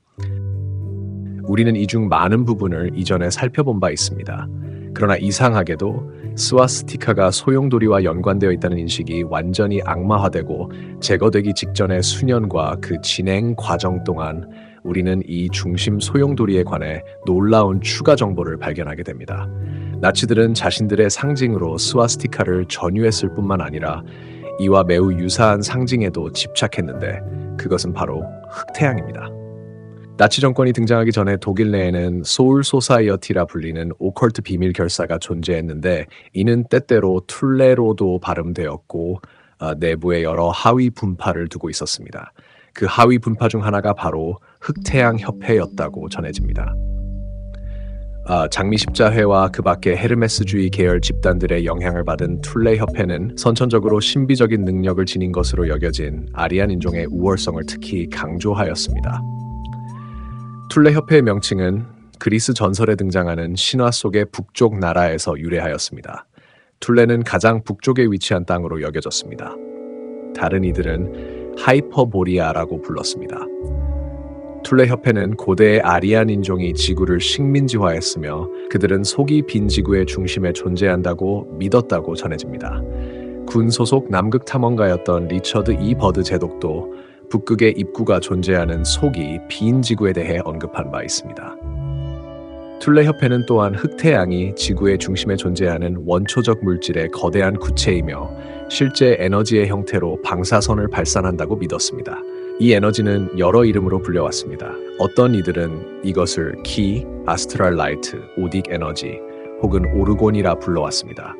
A: 우리는 이 중 많은 부분을 이전에 살펴본 바 있습니다. 그러나 이상하게도 스와스티카가 소용돌이와 연관되어 있다는 인식이 완전히 악마화되고 제거되기 직전의 수년과 그 진행 과정 동안 우리는 이 중심 소용돌이에 관해 놀라운 추가 정보를 발견하게 됩니다. 나치들은 자신들의 상징으로 스와스티카를 전유했을 뿐만 아니라 이와 매우 유사한 상징에도 집착했는데 그것은 바로 흑태양입니다. 나치 정권이 등장하기 전에 독일 내에는 소울 소사이어티라 불리는 오컬트 비밀 결사가 존재했는데 이는 때때로 툴레로도 발음되었고 내부에 여러 하위 분파를 두고 있었습니다. 그 하위 분파 중 하나가 바로 흑태양 협회였다고 전해집니다. 장미 십자회와 그 밖의 헤르메스주의 계열 집단들의 영향을 받은 툴레 협회는 선천적으로 신비적인 능력을 지닌 것으로 여겨진 아리안 인종의 우월성을 특히 강조하였습니다. 툴레 협회의 명칭은 그리스 전설에 등장하는 신화 속의 북쪽 나라에서 유래하였습니다. 툴레는 가장 북쪽에 위치한 땅으로 여겨졌습니다. 다른 이들은 하이퍼보리아라고 불렀습니다. 툴레 협회는 고대의 아리안 인종이 지구를 식민지화했으며 그들은 속이 빈 지구의 중심에 존재한다고 믿었다고 전해집니다. 군 소속 남극 탐험가였던 리처드 E. 버드 제독도 북극의 입구가 존재하는 속이 빈 지구에 대해 언급한 바 있습니다. 툴레 협회는 또한 흑태양이 지구의 중심에 존재하는 원초적 물질의 거대한 구체이며 실제 에너지의 형태로 방사선을 발산한다고 믿었습니다. 이 에너지는 여러 이름으로 불려왔습니다. 어떤 이들은 이것을 키, 아스트랄 라이트, 오딕 에너지 혹은 오르곤이라 불러왔습니다.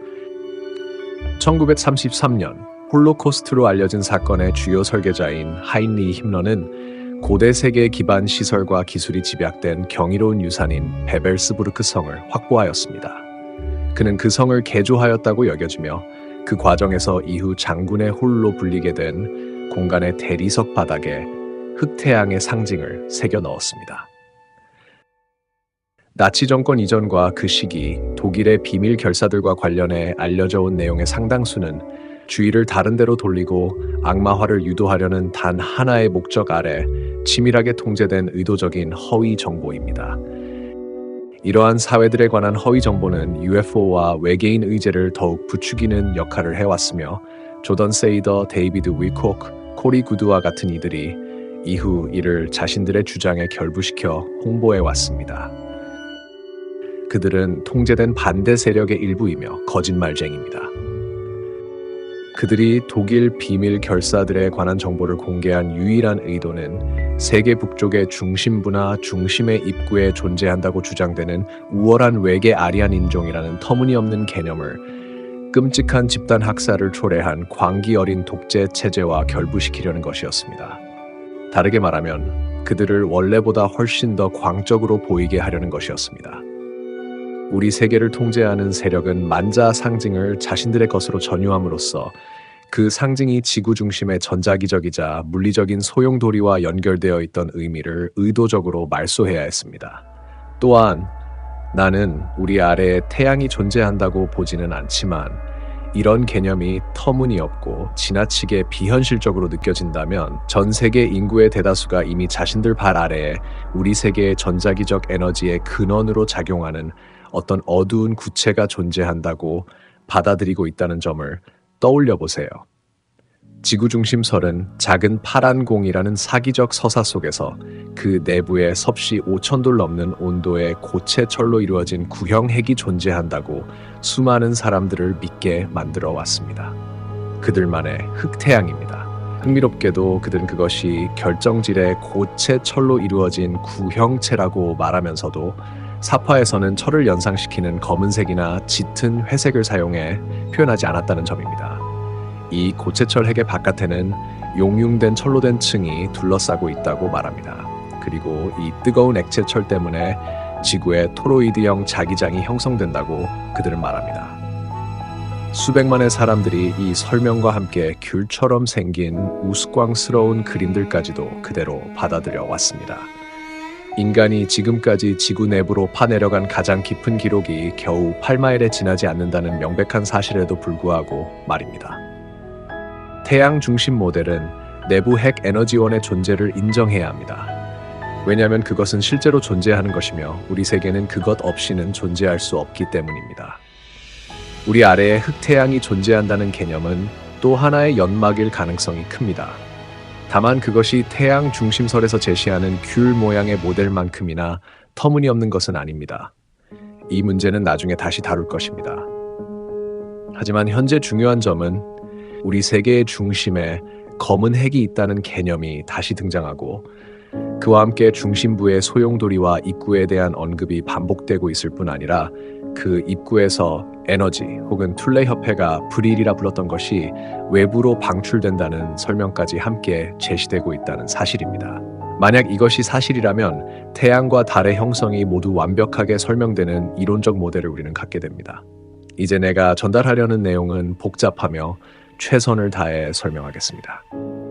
A: 1933년 홀로코스트로 알려진 사건의 주요 설계자인 하인리 힘러는 고대 세계 기반 시설과 기술이 집약된 경이로운 유산인 베벨스부르크 성을 확보하였습니다. 그는 그 성을 개조하였다고 여겨지며 그 과정에서 이후 장군의 홀로 불리게 된 공간의 대리석 바닥에 흑태양의 상징을 새겨 넣었습니다. 나치 정권 이전과 그 시기 독일의 비밀 결사들과 관련해 알려져 온 내용의 상당수는 주의를 다른 데로 돌리고 악마화를 유도하려는 단 하나의 목적 아래 치밀하게 통제된 의도적인 허위 정보입니다. 이러한 사회들에 관한 허위 정보는 UFO와 외계인 의제를 더욱 부추기는 역할을 해왔으며 조던 세이더, 데이비드 위콕, 코리 구드와 같은 이들이 이후 이를 자신들의 주장에 결부시켜 홍보해왔습니다. 그들은 통제된 반대 세력의 일부이며 거짓말쟁이입니다. 그들이 독일 비밀 결사들에 관한 정보를 공개한 유일한 의도는 세계 북쪽의 중심부나 중심의 입구에 존재한다고 주장되는 우월한 외계 아리안 인종이라는 터무니없는 개념을 끔찍한 집단 학살을 초래한 광기 어린 독재 체제와 결부시키려는 것이었습니다. 다르게 말하면 그들을 원래보다 훨씬 더 광적으로 보이게 하려는 것이었습니다. 우리 세계를 통제하는 세력은 만자 상징을 자신들의 것으로 전유함으로써 그 상징이 지구 중심의 전자기적이자 물리적인 소용돌이와 연결되어 있던 의미를 의도적으로 말소해야 했습니다. 또한 나는 우리 아래에 태양이 존재한다고 보지는 않지만 이런 개념이 터무니없고 지나치게 비현실적으로 느껴진다면 전 세계 인구의 대다수가 이미 자신들 발 아래에 우리 세계의 전자기적 에너지의 근원으로 작용하는 어떤 어두운 구체가 존재한다고 받아들이고 있다는 점을 떠올려 보세요. 지구중심설은 작은 파란 공이라는 사기적 서사 속에서 그 내부에 섭씨 5,000도를 넘는 온도의 고체 철로 이루어진 구형 핵이 존재한다고 수많은 사람들을 믿게 만들어 왔습니다. 그들만의 흑태양입니다. 흥미롭게도 그들은 그것이 결정질의 고체 철로 이루어진 구형체라고 말하면서도 사파에서는 철을 연상시키는 검은색이나 짙은 회색을 사용해 표현하지 않았다는 점입니다. 이 고체철 핵의 바깥에는 용융된 철로 된 층이 둘러싸고 있다고 말합니다. 그리고 이 뜨거운 액체철 때문에 지구에 토로이드형 자기장이 형성된다고 그들은 말합니다. 수백만의 사람들이 이 설명과 함께 귤처럼 생긴 우스꽝스러운 그림들까지도 그대로 받아들여 왔습니다. 인간이 지금까지 지구 내부로 파내려간 가장 깊은 기록이 겨우 8마일에 지나지 않는다는 명백한 사실에도 불구하고 말입니다. 태양 중심 모델은 내부 핵 에너지원의 존재를 인정해야 합니다. 왜냐하면 그것은 실제로 존재하는 것이며 우리 세계는 그것 없이는 존재할 수 없기 때문입니다. 우리 아래에 흑태양이 존재한다는 개념은 또 하나의 연막일 가능성이 큽니다. 다만 그것이 태양 중심설에서 제시하는 귤 모양의 모델만큼이나 터무니없는 것은 아닙니다. 이 문제는 나중에 다시 다룰 것입니다. 하지만 현재 중요한 점은 우리 세계의 중심에 검은 핵이 있다는 개념이 다시 등장하고 그와 함께 중심부의 소용돌이와 입구에 대한 언급이 반복되고 있을 뿐 아니라 그 입구에서 에너지 혹은 툴레 협회가 브릴이라 불렀던 것이 외부로 방출된다는 설명까지 함께 제시되고 있다는 사실입니다. 만약 이것이 사실이라면 태양과 달의 형성이 모두 완벽하게 설명되는 이론적 모델을 우리는 갖게 됩니다. 이제 내가 전달하려는 내용은 복잡하며 최선을 다해 설명하겠습니다.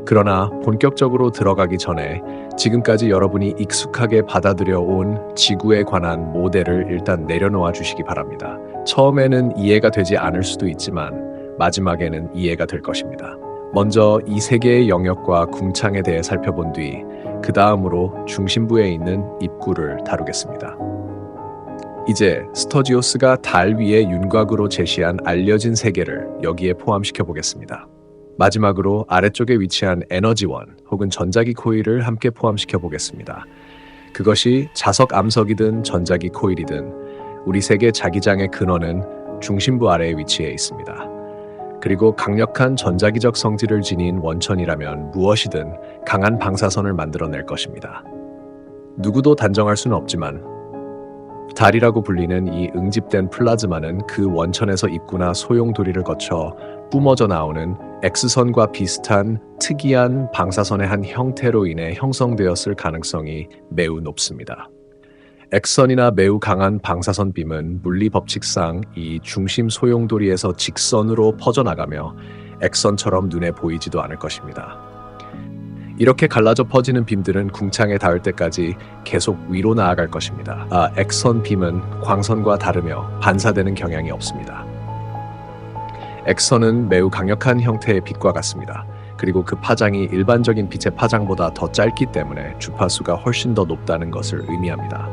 A: 그러나 본격적으로 들어가기 전에 지금까지 여러분이 익숙하게 받아들여 온 지구에 관한 모델을 일단 내려놓아 주시기 바랍니다. 처음에는 이해가 되지 않을 수도 있지만 마지막에는 이해가 될 것입니다. 먼저 이 세계의 영역과 궁창에 대해 살펴본 뒤 그 다음으로 중심부에 있는 입구를 다루겠습니다. 이제 스터지오스가 달 위의 윤곽으로 제시한 알려진 세계를 여기에 포함시켜 보겠습니다. 마지막으로 아래쪽에 위치한 에너지원 혹은 전자기 코일을 함께 포함시켜 보겠습니다. 그것이 자석 암석이든 전자기 코일이든 우리 세계 자기장의 근원은 중심부 아래에 위치해 있습니다. 그리고 강력한 전자기적 성질을 지닌 원천이라면 무엇이든 강한 방사선을 만들어낼 것입니다. 누구도 단정할 수는 없지만 달이라고 불리는 이 응집된 플라즈마는 그 원천에서 입구나 소용돌이를 거쳐 뿜어져 나오는 X선과 비슷한 특이한 방사선의 한 형태로 인해 형성되었을 가능성이 매우 높습니다. X선이나 매우 강한 방사선 빔은 물리 법칙상 이 중심 소용돌이에서 직선으로 퍼져나가며 X선처럼 눈에 보이지도 않을 것입니다. 이렇게 갈라져 퍼지는 빔들은 궁창에 닿을 때까지 계속 위로 나아갈 것입니다. X선 빔은 광선과 다르며 반사되는 경향이 없습니다. X선은 매우 강력한 형태의 빛과 같습니다. 그리고 그 파장이 일반적인 빛의 파장보다 더 짧기 때문에 주파수가 훨씬 더 높다는 것을 의미합니다.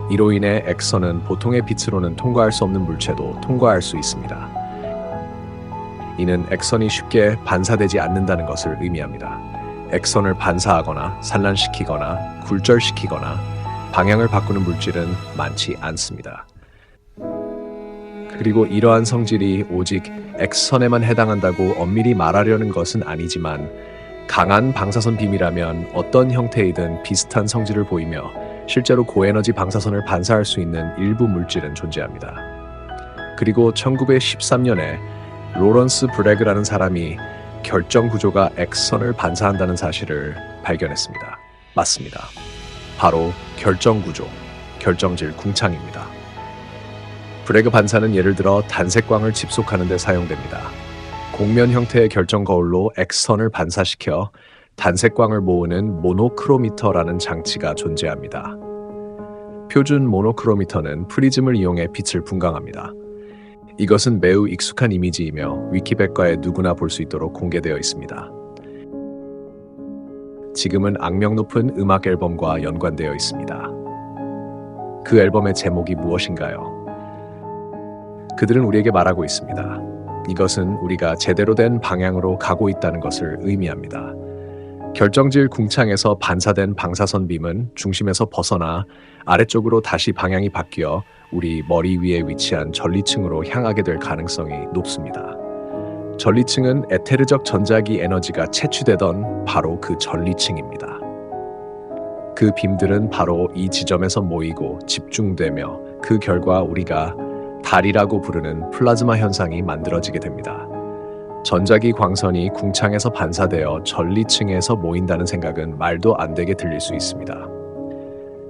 A: 이로 인해 X선은 보통의 빛으로는 통과할 수 없는 물체도 통과할 수 있습니다. 이는 X선이 쉽게 반사되지 않는다는 것을 의미합니다. X선을 반사하거나 산란시키거나 굴절시키거나 방향을 바꾸는 물질은 많지 않습니다. 그리고 이러한 성질이 오직 X선에만 해당한다고 엄밀히 말하려는 것은 아니지만 강한 방사선 빔이라면 어떤 형태이든 비슷한 성질을 보이며 실제로 고에너지 방사선을 반사할 수 있는 일부 물질은 존재합니다. 그리고 1913년에 로런스 브래그라는 사람이 결정 구조가 X선을 반사한다는 사실을 발견했습니다. 맞습니다. 바로 결정 구조, 결정질 궁창입니다. 브래그 반사는 예를 들어 단색광을 집속하는 데 사용됩니다. 곡면 형태의 결정 거울로 X선을 반사시켜 단색광을 모으는 모노크로미터라는 장치가 존재합니다. 표준 모노크로미터는 프리즘을 이용해 빛을 분광합니다. 이것은 매우 익숙한 이미지이며 위키백과에 누구나 볼 수 있도록 공개되어 있습니다. 지금은 악명 높은 음악 앨범과 연관되어 있습니다. 그 앨범의 제목이 무엇인가요? 그들은 우리에게 말하고 있습니다. 이것은 우리가 제대로 된 방향으로 가고 있다는 것을 의미합니다. 결정질 궁창에서 반사된 방사선 빔은 중심에서 벗어나 아래쪽으로 다시 방향이 바뀌어 우리 머리 위에 위치한 전리층으로 향하게 될 가능성이 높습니다. 전리층은 에테르적 전자기 에너지가 채취되던 바로 그 전리층입니다. 그 빔들은 바로 이 지점에서 모이고 집중되며 그 결과 우리가 달이라고 부르는 플라즈마 현상이 만들어지게 됩니다. 전자기 광선이 궁창에서 반사되어 전리층에서 모인다는 생각은 말도 안 되게 들릴 수 있습니다.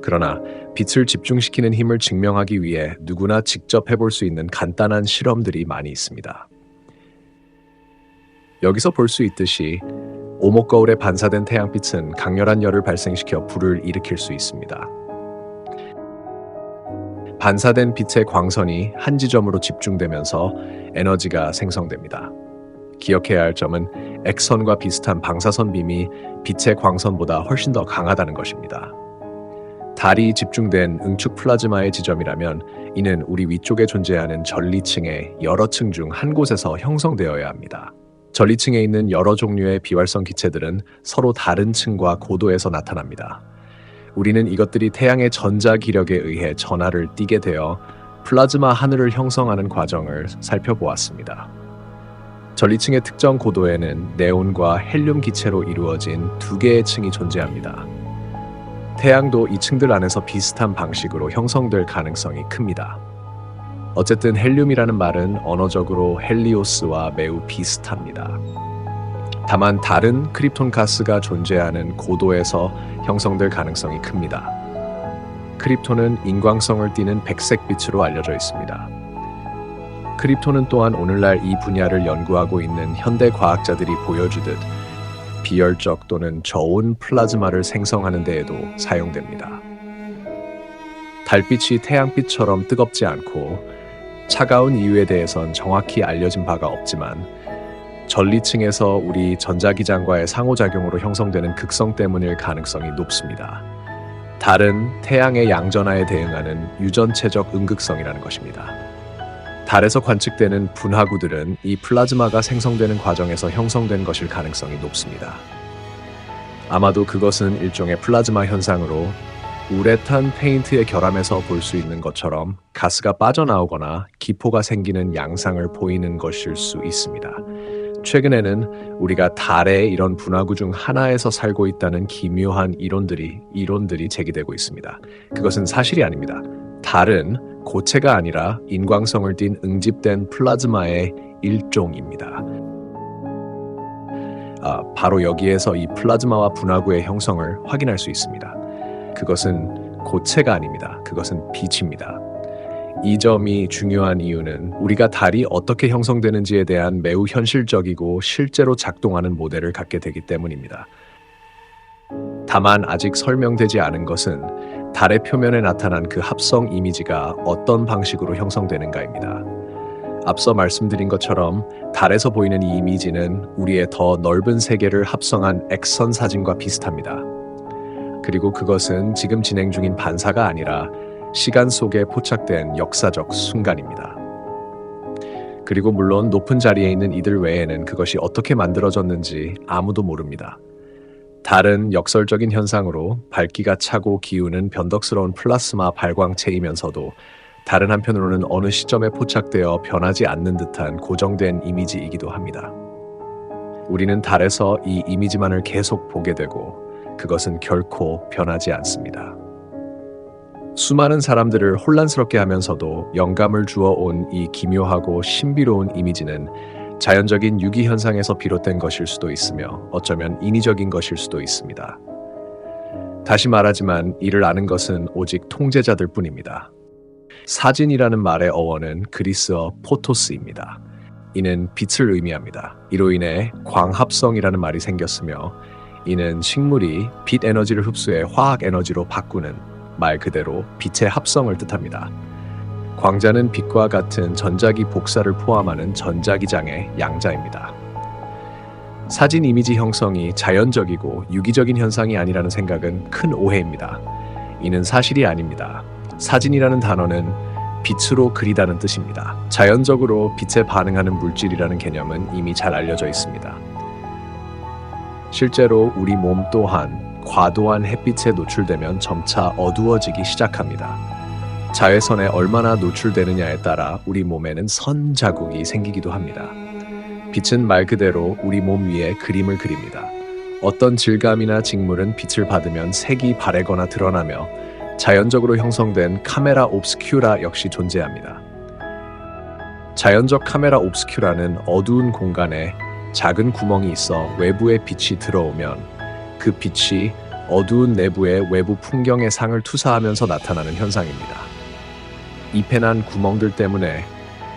A: 그러나 빛을 집중시키는 힘을 증명하기 위해 누구나 직접 해볼 수 있는 간단한 실험들이 많이 있습니다. 여기서 볼 수 있듯이 오목거울에 반사된 태양빛은 강렬한 열을 발생시켜 불을 일으킬 수 있습니다. 반사된 빛의 광선이 한 지점으로 집중되면서 에너지가 생성됩니다. 기억해야 할 점은 X선과 비슷한 방사선 빔이 빛의 광선보다 훨씬 더 강하다는 것입니다. 달이 집중된 응축 플라즈마의 지점이라면 이는 우리 위쪽에 존재하는 전리층의 여러 층 중 한 곳에서 형성되어야 합니다. 전리층에 있는 여러 종류의 비활성 기체들은 서로 다른 층과 고도에서 나타납니다. 우리는 이것들이 태양의 전자 기력에 의해 전하를 띠게 되어 플라즈마 하늘을 형성하는 과정을 살펴보았습니다. 전리층의 특정 고도에는 네온과 헬륨 기체로 이루어진 두 개의 층이 존재합니다. 태양도 이 층들 안에서 비슷한 방식으로 형성될 가능성이 큽니다. 어쨌든 헬륨이라는 말은 언어적으로 헬리오스와 매우 비슷합니다. 다만 다른 크립톤 가스가 존재하는 고도에서 형성될 가능성이 큽니다. 크립톤은 인광성을 띠는 백색빛으로 알려져 있습니다. 크립톤은 또한 오늘날 이 분야를 연구하고 있는 현대 과학자들이 보여주듯 비열적 또는 저온 플라즈마를 생성하는 데에도 사용됩니다. 달빛이 태양빛처럼 뜨겁지 않고 차가운 이유에 대해선 정확히 알려진 바가 없지만 전리층에서 우리 전자기장과의 상호작용으로 형성되는 극성 때문일 가능성이 높습니다. 달은 태양의 양전하에 대응하는 유전체적 음극성이라는 것입니다. 달에서 관측되는 분화구들은 이 플라즈마가 생성되는 과정에서 형성된 것일 가능성이 높습니다. 아마도 그것은 일종의 플라즈마 현상으로 우레탄 페인트의 결함에서 볼 수 있는 것처럼 가스가 빠져나오거나 기포가 생기는 양상을 보이는 것일 수 있습니다. 최근에는 우리가 달의 이런 분화구 중 하나에서 살고 있다는 기묘한 이론들이 제기되고 있습니다. 그것은 사실이 아닙니다. 달은 고체가 아니라 인광성을 띤 응집된 플라즈마의 일종입니다. 바로 여기에서 이 플라즈마와 분화구의 형성을 확인할 수 있습니다. 그것은 고체가 아닙니다. 그것은 빛입니다. 이 점이 중요한 이유는 우리가 달이 어떻게 형성되는지에 대한 매우 현실적이고 실제로 작동하는 모델을 갖게 되기 때문입니다. 다만 아직 설명되지 않은 것은 달의 표면에 나타난 그 합성 이미지가 어떤 방식으로 형성되는가입니다. 앞서 말씀드린 것처럼 달에서 보이는 이 이미지는 우리의 더 넓은 세계를 합성한 X선 사진과 비슷합니다. 그리고 그것은 지금 진행 중인 반사가 아니라 시간 속에 포착된 역사적 순간입니다. 그리고 물론 높은 자리에 있는 이들 외에는 그것이 어떻게 만들어졌는지 아무도 모릅니다. 달은 역설적인 현상으로 밝기가 차고 기우는 변덕스러운 플라스마 발광체이면서도 다른 한편으로는 어느 시점에 포착되어 변하지 않는 듯한 고정된 이미지이기도 합니다. 우리는 달에서 이 이미지만을 계속 보게 되고 그것은 결코 변하지 않습니다. 수많은 사람들을 혼란스럽게 하면서도 영감을 주어온 이 기묘하고 신비로운 이미지는 자연적인 유기 현상에서 비롯된 것일 수도 있으며 어쩌면 인위적인 것일 수도 있습니다. 다시 말하지만 이를 아는 것은 오직 통제자들 뿐입니다. 사진이라는 말의 어원은 그리스어 포토스입니다. 이는 빛을 의미합니다. 이로 인해 광합성이라는 말이 생겼으며 이는 식물이 빛 에너지를 흡수해 화학 에너지로 바꾸는 말 그대로 빛의 합성을 뜻합니다. 광자는 빛과 같은 전자기 복사를 포함하는 전자기장의 양자입니다. 사진 이미지 형성이 자연적이고 유기적인 현상이 아니라는 생각은 큰 오해입니다. 이는 사실이 아닙니다. 사진이라는 단어는 빛으로 그리다는 뜻입니다. 자연적으로 빛에 반응하는 물질이라는 개념은 이미 잘 알려져 있습니다. 실제로 우리 몸 또한 과도한 햇빛에 노출되면 점차 어두워지기 시작합니다. 자외선에 얼마나 노출되느냐에 따라 우리 몸에는 선 자국이 생기기도 합니다. 빛은 말 그대로 우리 몸 위에 그림을 그립니다. 어떤 질감이나 직물은 빛을 받으면 색이 바래거나 드러나며 자연적으로 형성된 카메라 옵스큐라 역시 존재합니다. 자연적 카메라 옵스큐라는 어두운 공간에 작은 구멍이 있어 외부의 빛이 들어오면 그 빛이 어두운 내부의 외부 풍경의 상을 투사하면서 나타나는 현상입니다. 이편한 구멍들 때문에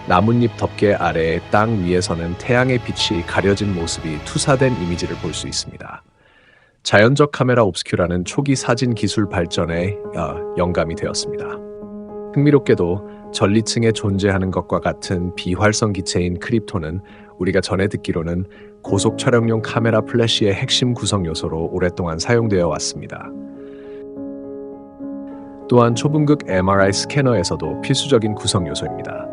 A: 나뭇잎 덮개 아래의 땅 위에서는 태양의 빛이 가려진 모습이 투사된 이미지를 볼 수 있습니다. 자연적 카메라 옵스큐라는 초기 사진 기술 발전의 영감이 되었습니다. 흥미롭게도 전리층에 존재하는 것과 같은 비활성 기체인 크립톤은 우리가 전에 듣기로는 고속 촬영용 카메라 플래시의 핵심 구성 요소로 오랫동안 사용되어 왔습니다. 또한 초분극 MRI 스캐너에서도 필수적인 구성 요소입니다.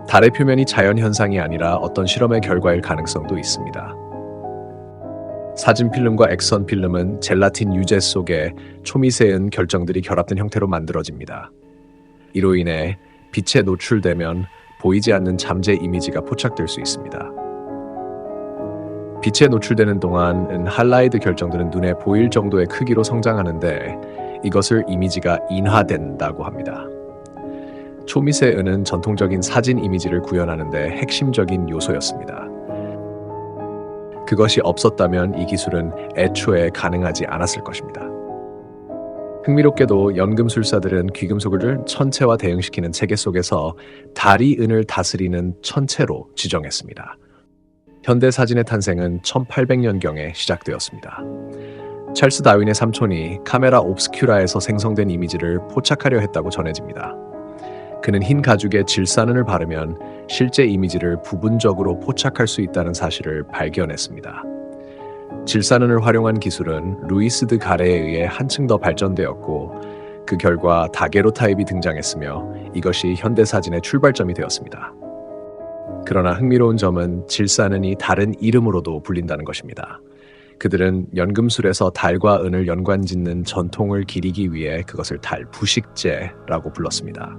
A: 달의 표면이 자연 현상이 아니라 어떤 실험의 결과일 가능성도 있습니다. 사진 필름과 액선 필름은 젤라틴 유제 속에 초미세은 결정들이 결합된 형태로 만들어집니다. 이로 인해 빛에 노출되면 보이지 않는 잠재 이미지가 포착될 수 있습니다. 빛에 노출되는 동안 할라이드 결정들은 눈에 보일 정도의 크기로 성장하는데 이것을 이미지가 인화된다고 합니다. 초미세 은은 전통적인 사진 이미지를 구현하는 데 핵심적인 요소였습니다. 그것이 없었다면 이 기술은 애초에 가능하지 않았을 것입니다. 흥미롭게도 연금술사들은 귀금속을 천체와 대응시키는 체계 속에서 달이 은을 다스리는 천체로 지정했습니다. 현대 사진의 탄생은 1800년경에 시작되었습니다. 찰스 다윈의 삼촌이 카메라 옵스큐라에서 생성된 이미지를 포착하려 했다고 전해집니다. 그는 흰 가죽에 질산은을 바르면 실제 이미지를 부분적으로 포착할 수 있다는 사실을 발견했습니다. 질산은을 활용한 기술은 루이스 드 가레에 의해 한층 더 발전되었고 그 결과 다게로타입이 등장했으며 이것이 현대사진의 출발점이 되었습니다. 그러나 흥미로운 점은 질산은이 다른 이름으로도 불린다는 것입니다. 그들은 연금술에서 달과 은을 연관짓는 전통을 기리기 위해 그것을 달 부식제라고 불렀습니다.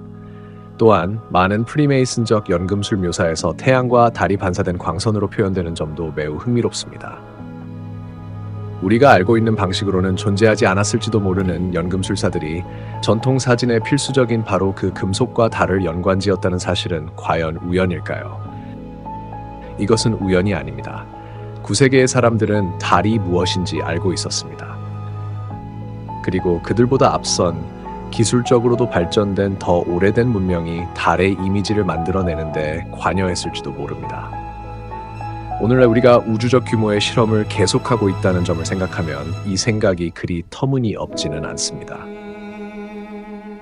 A: 또한 많은 프리메이슨적 연금술 묘사에서 태양과 달이 반사된 광선으로 표현되는 점도 매우 흥미롭습니다. 우리가 알고 있는 방식으로는 존재하지 않았을지도 모르는 연금술사들이 전통 사진의 필수적인 바로 그 금속과 달을 연관지었다는 사실은 과연 우연일까요? 이것은 우연이 아닙니다. 9세기의 사람들은 달이 무엇인지 알고 있었습니다. 그리고 그들보다 앞선 기술적으로도 발전된 더 오래된 문명이 달의 이미지를 만들어내는데 관여했을지도 모릅니다. 오늘날 우리가 우주적 규모의 실험을 계속하고 있다는 점을 생각하면 이 생각이 그리 터무니없지는 않습니다.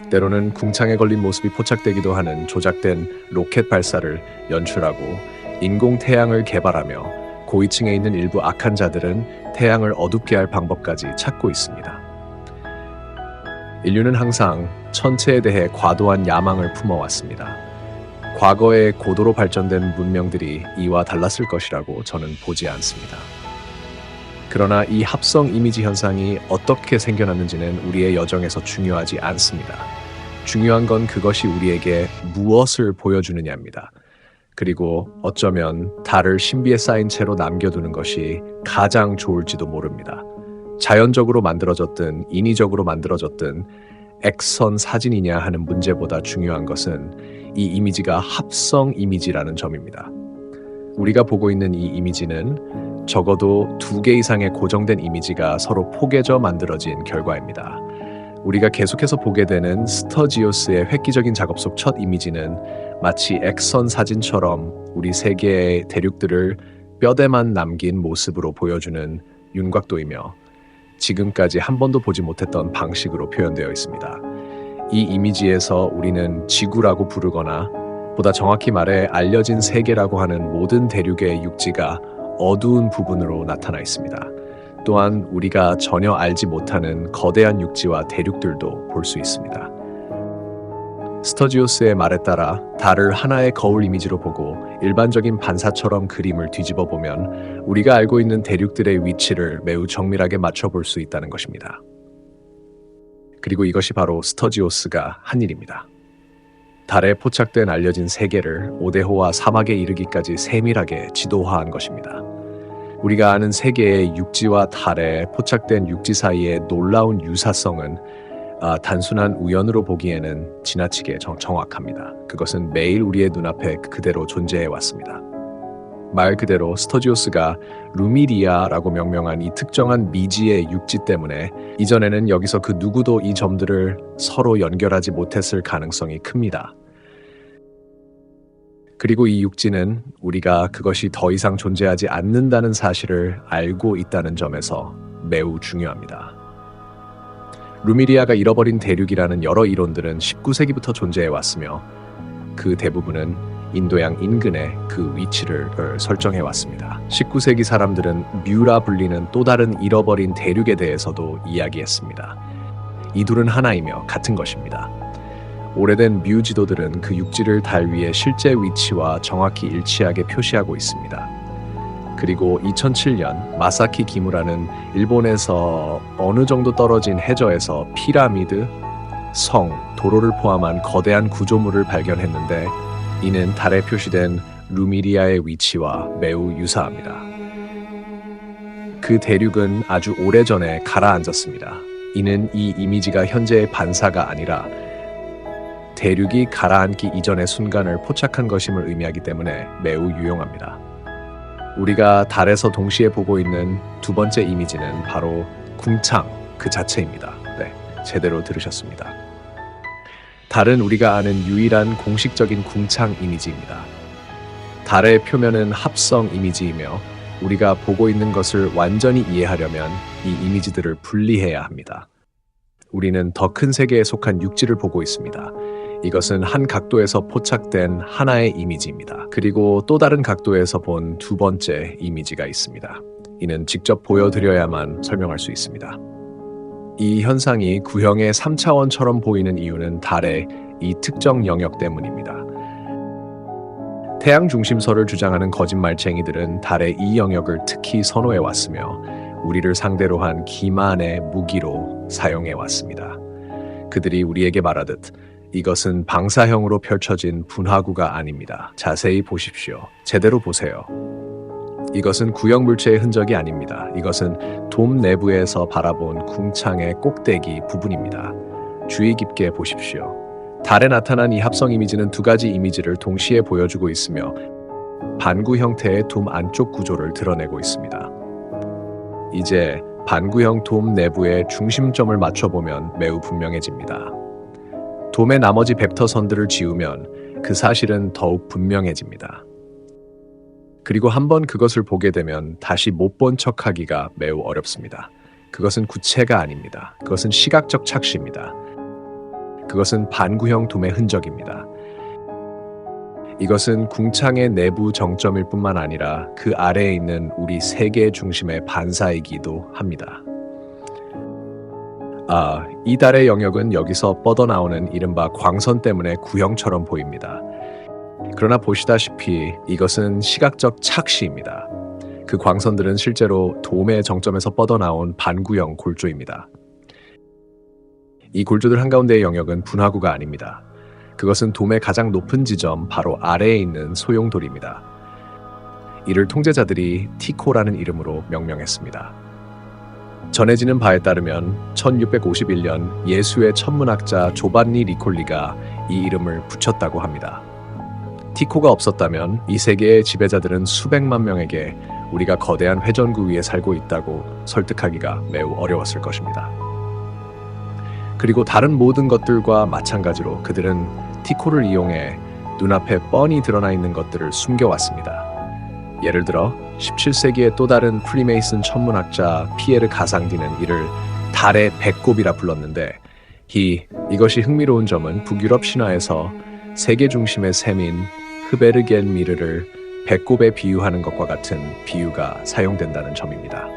A: 때로는 궁창에 걸린 모습이 포착되기도 하는 조작된 로켓 발사를 연출하고 인공 태양을 개발하며 고위층에 있는 일부 악한 자들은 태양을 어둡게 할 방법까지 찾고 있습니다. 인류는 항상 천체에 대해 과도한 야망을 품어왔습니다. 과거에 고도로 발전된 문명들이 이와 달랐을 것이라고 저는 보지 않습니다. 그러나 이 합성 이미지 현상이 어떻게 생겨났는지는 우리의 여정에서 중요하지 않습니다. 중요한 건 그것이 우리에게 무엇을 보여주느냐입니다. 그리고 어쩌면 달을 신비에 쌓인 채로 남겨두는 것이 가장 좋을지도 모릅니다. 자연적으로 만들어졌든 인위적으로 만들어졌든 X선 사진이냐 하는 문제보다 중요한 것은 이 이미지가 합성 이미지라는 점입니다. 우리가 보고 있는 이 이미지는 적어도 2개 이상의 고정된 이미지가 서로 포개져 만들어진 결과입니다. 우리가 계속해서 보게 되는 스터지오스의 획기적인 작업 속 첫 이미지는 마치 X선 사진처럼 우리 세계의 대륙들을 뼈대만 남긴 모습으로 보여주는 윤곽도이며 지금까지 한 번도 보지 못했던 방식으로 표현되어 있습니다. 이 이미지에서 우리는 지구라고 부르거나 보다 정확히 말해 알려진 세계라고 하는 모든 대륙의 육지가 어두운 부분으로 나타나 있습니다. 또한 우리가 전혀 알지 못하는 거대한 육지와 대륙들도 볼 수 있습니다. 스터지오스의 말에 따라 달을 하나의 거울 이미지로 보고 일반적인 반사처럼 그림을 뒤집어 보면 우리가 알고 있는 대륙들의 위치를 매우 정밀하게 맞춰볼 수 있다는 것입니다. 그리고 이것이 바로 스터지오스가 한 일입니다. 달에 포착된 알려진 세계를 오데호와 사막에 이르기까지 세밀하게 지도화한 것입니다. 우리가 아는 세계의 육지와 달에 포착된 육지 사이의 놀라운 유사성은 단순한 우연으로 보기에는 지나치게 정확합니다. 그것은 매일 우리의 눈앞에 그대로 존재해 왔습니다. 말 그대로 스터지오스가 루미리아라고 명명한 이 특정한 미지의 육지 때문에 이전에는 여기서 그 누구도 이 점들을 서로 연결하지 못했을 가능성이 큽니다. 그리고 이 육지는 우리가 그것이 더 이상 존재하지 않는다는 사실을 알고 있다는 점에서 매우 중요합니다. 루미리아가 잃어버린 대륙이라는 여러 이론들은 19세기부터 존재해 왔으며 그 대부분은 인도양 인근에 그 위치를 설정해 왔습니다. 19세기 사람들은 뮤라 불리는 또 다른 잃어버린 대륙에 대해서도 이야기했습니다. 이 둘은 하나이며 같은 것입니다. 오래된 뮤 지도들은 그 육지를 달 위의 실제 위치와 정확히 일치하게 표시하고 있습니다. 그리고 2007년 마사키 기무라는 일본에서 어느 정도 떨어진 해저에서 피라미드, 성, 도로를 포함한 거대한 구조물을 발견했는데 이는 달에 표시된 루미리아의 위치와 매우 유사합니다. 그 대륙은 아주 오래전에 가라앉았습니다. 이는 이 이미지가 현재의 반사가 아니라 대륙이 가라앉기 이전의 순간을 포착한 것임을 의미하기 때문에 매우 유용합니다. 우리가 달에서 동시에 보고 있는 두 번째 이미지는 바로 궁창 그 자체입니다. 네, 제대로 들으셨습니다. 달은 우리가 아는 유일한 공식적인 궁창 이미지입니다. 달의 표면은 합성 이미지이며 우리가 보고 있는 것을 완전히 이해하려면 이 이미지들을 분리해야 합니다. 우리는 더 큰 세계에 속한 육지를 보고 있습니다. 이것은 한 각도에서 포착된 하나의 이미지입니다. 그리고 또 다른 각도에서 본 두 번째 이미지가 있습니다. 이는 직접 보여드려야만 설명할 수 있습니다. 이 현상이 구형의 3차원처럼 보이는 이유는 달의 이 특정 영역 때문입니다. 태양 중심설을 주장하는 거짓말쟁이들은 달의 이 영역을 특히 선호해 왔으며 우리를 상대로 한 기만의 무기로 사용해 왔습니다. 그들이 우리에게 말하듯 이것은 방사형으로 펼쳐진 분화구가 아닙니다. 자세히 보십시오. 제대로 보세요. 이것은 구형 물체의 흔적이 아닙니다. 이것은 돔 내부에서 바라본 궁창의 꼭대기 부분입니다. 주의 깊게 보십시오. 달에 나타난 이 합성 이미지는 두 가지 이미지를 동시에 보여주고 있으며 반구 형태의 돔 안쪽 구조를 드러내고 있습니다. 이제 반구형 돔 내부의 중심점을 맞춰보면 매우 분명해집니다. 돔의 나머지 벡터선들을 지우면 그 사실은 더욱 분명해집니다. 그리고 한번 그것을 보게 되면 다시 못 본 척하기가 매우 어렵습니다. 그것은 구체가 아닙니다. 그것은 시각적 착시입니다. 그것은 반구형 돔의 흔적입니다. 이것은 궁창의 내부 정점일 뿐만 아니라 그 아래에 있는 우리 세계의 중심의 반사이기도 합니다. 이 달의 영역은 여기서 뻗어나오는 이른바 광선 때문에 구형처럼 보입니다. 그러나 보시다시피 이것은 시각적 착시입니다. 그 광선들은 실제로 돔의 정점에서 뻗어나온 반구형 골조입니다. 이 골조들 한가운데의 영역은 분화구가 아닙니다. 그것은 돔의 가장 높은 지점 바로 아래에 있는 소용돌입니다. 이를 통제자들이 티코라는 이름으로 명명했습니다. 전해지는 바에 따르면 1651년 예수의 천문학자 조반니 리콜리가 이 이름을 붙였다고 합니다. 티코가 없었다면 이 세계의 지배자들은 수백만 명에게 우리가 거대한 회전구 위에 살고 있다고 설득하기가 매우 어려웠을 것입니다. 그리고 다른 모든 것들과 마찬가지로 그들은 티코를 이용해 눈앞에 뻔히 드러나 있는 것들을 숨겨왔습니다. 예를 들어 17세기의 또 다른 프리메이슨 천문학자 피에르 가상디는 이를 달의 배꼽이라 불렀는데 이것이 흥미로운 점은 북유럽 신화에서 세계 중심의 셈인 흐베르겔미르를 배꼽에 비유하는 것과 같은 비유가 사용된다는 점입니다.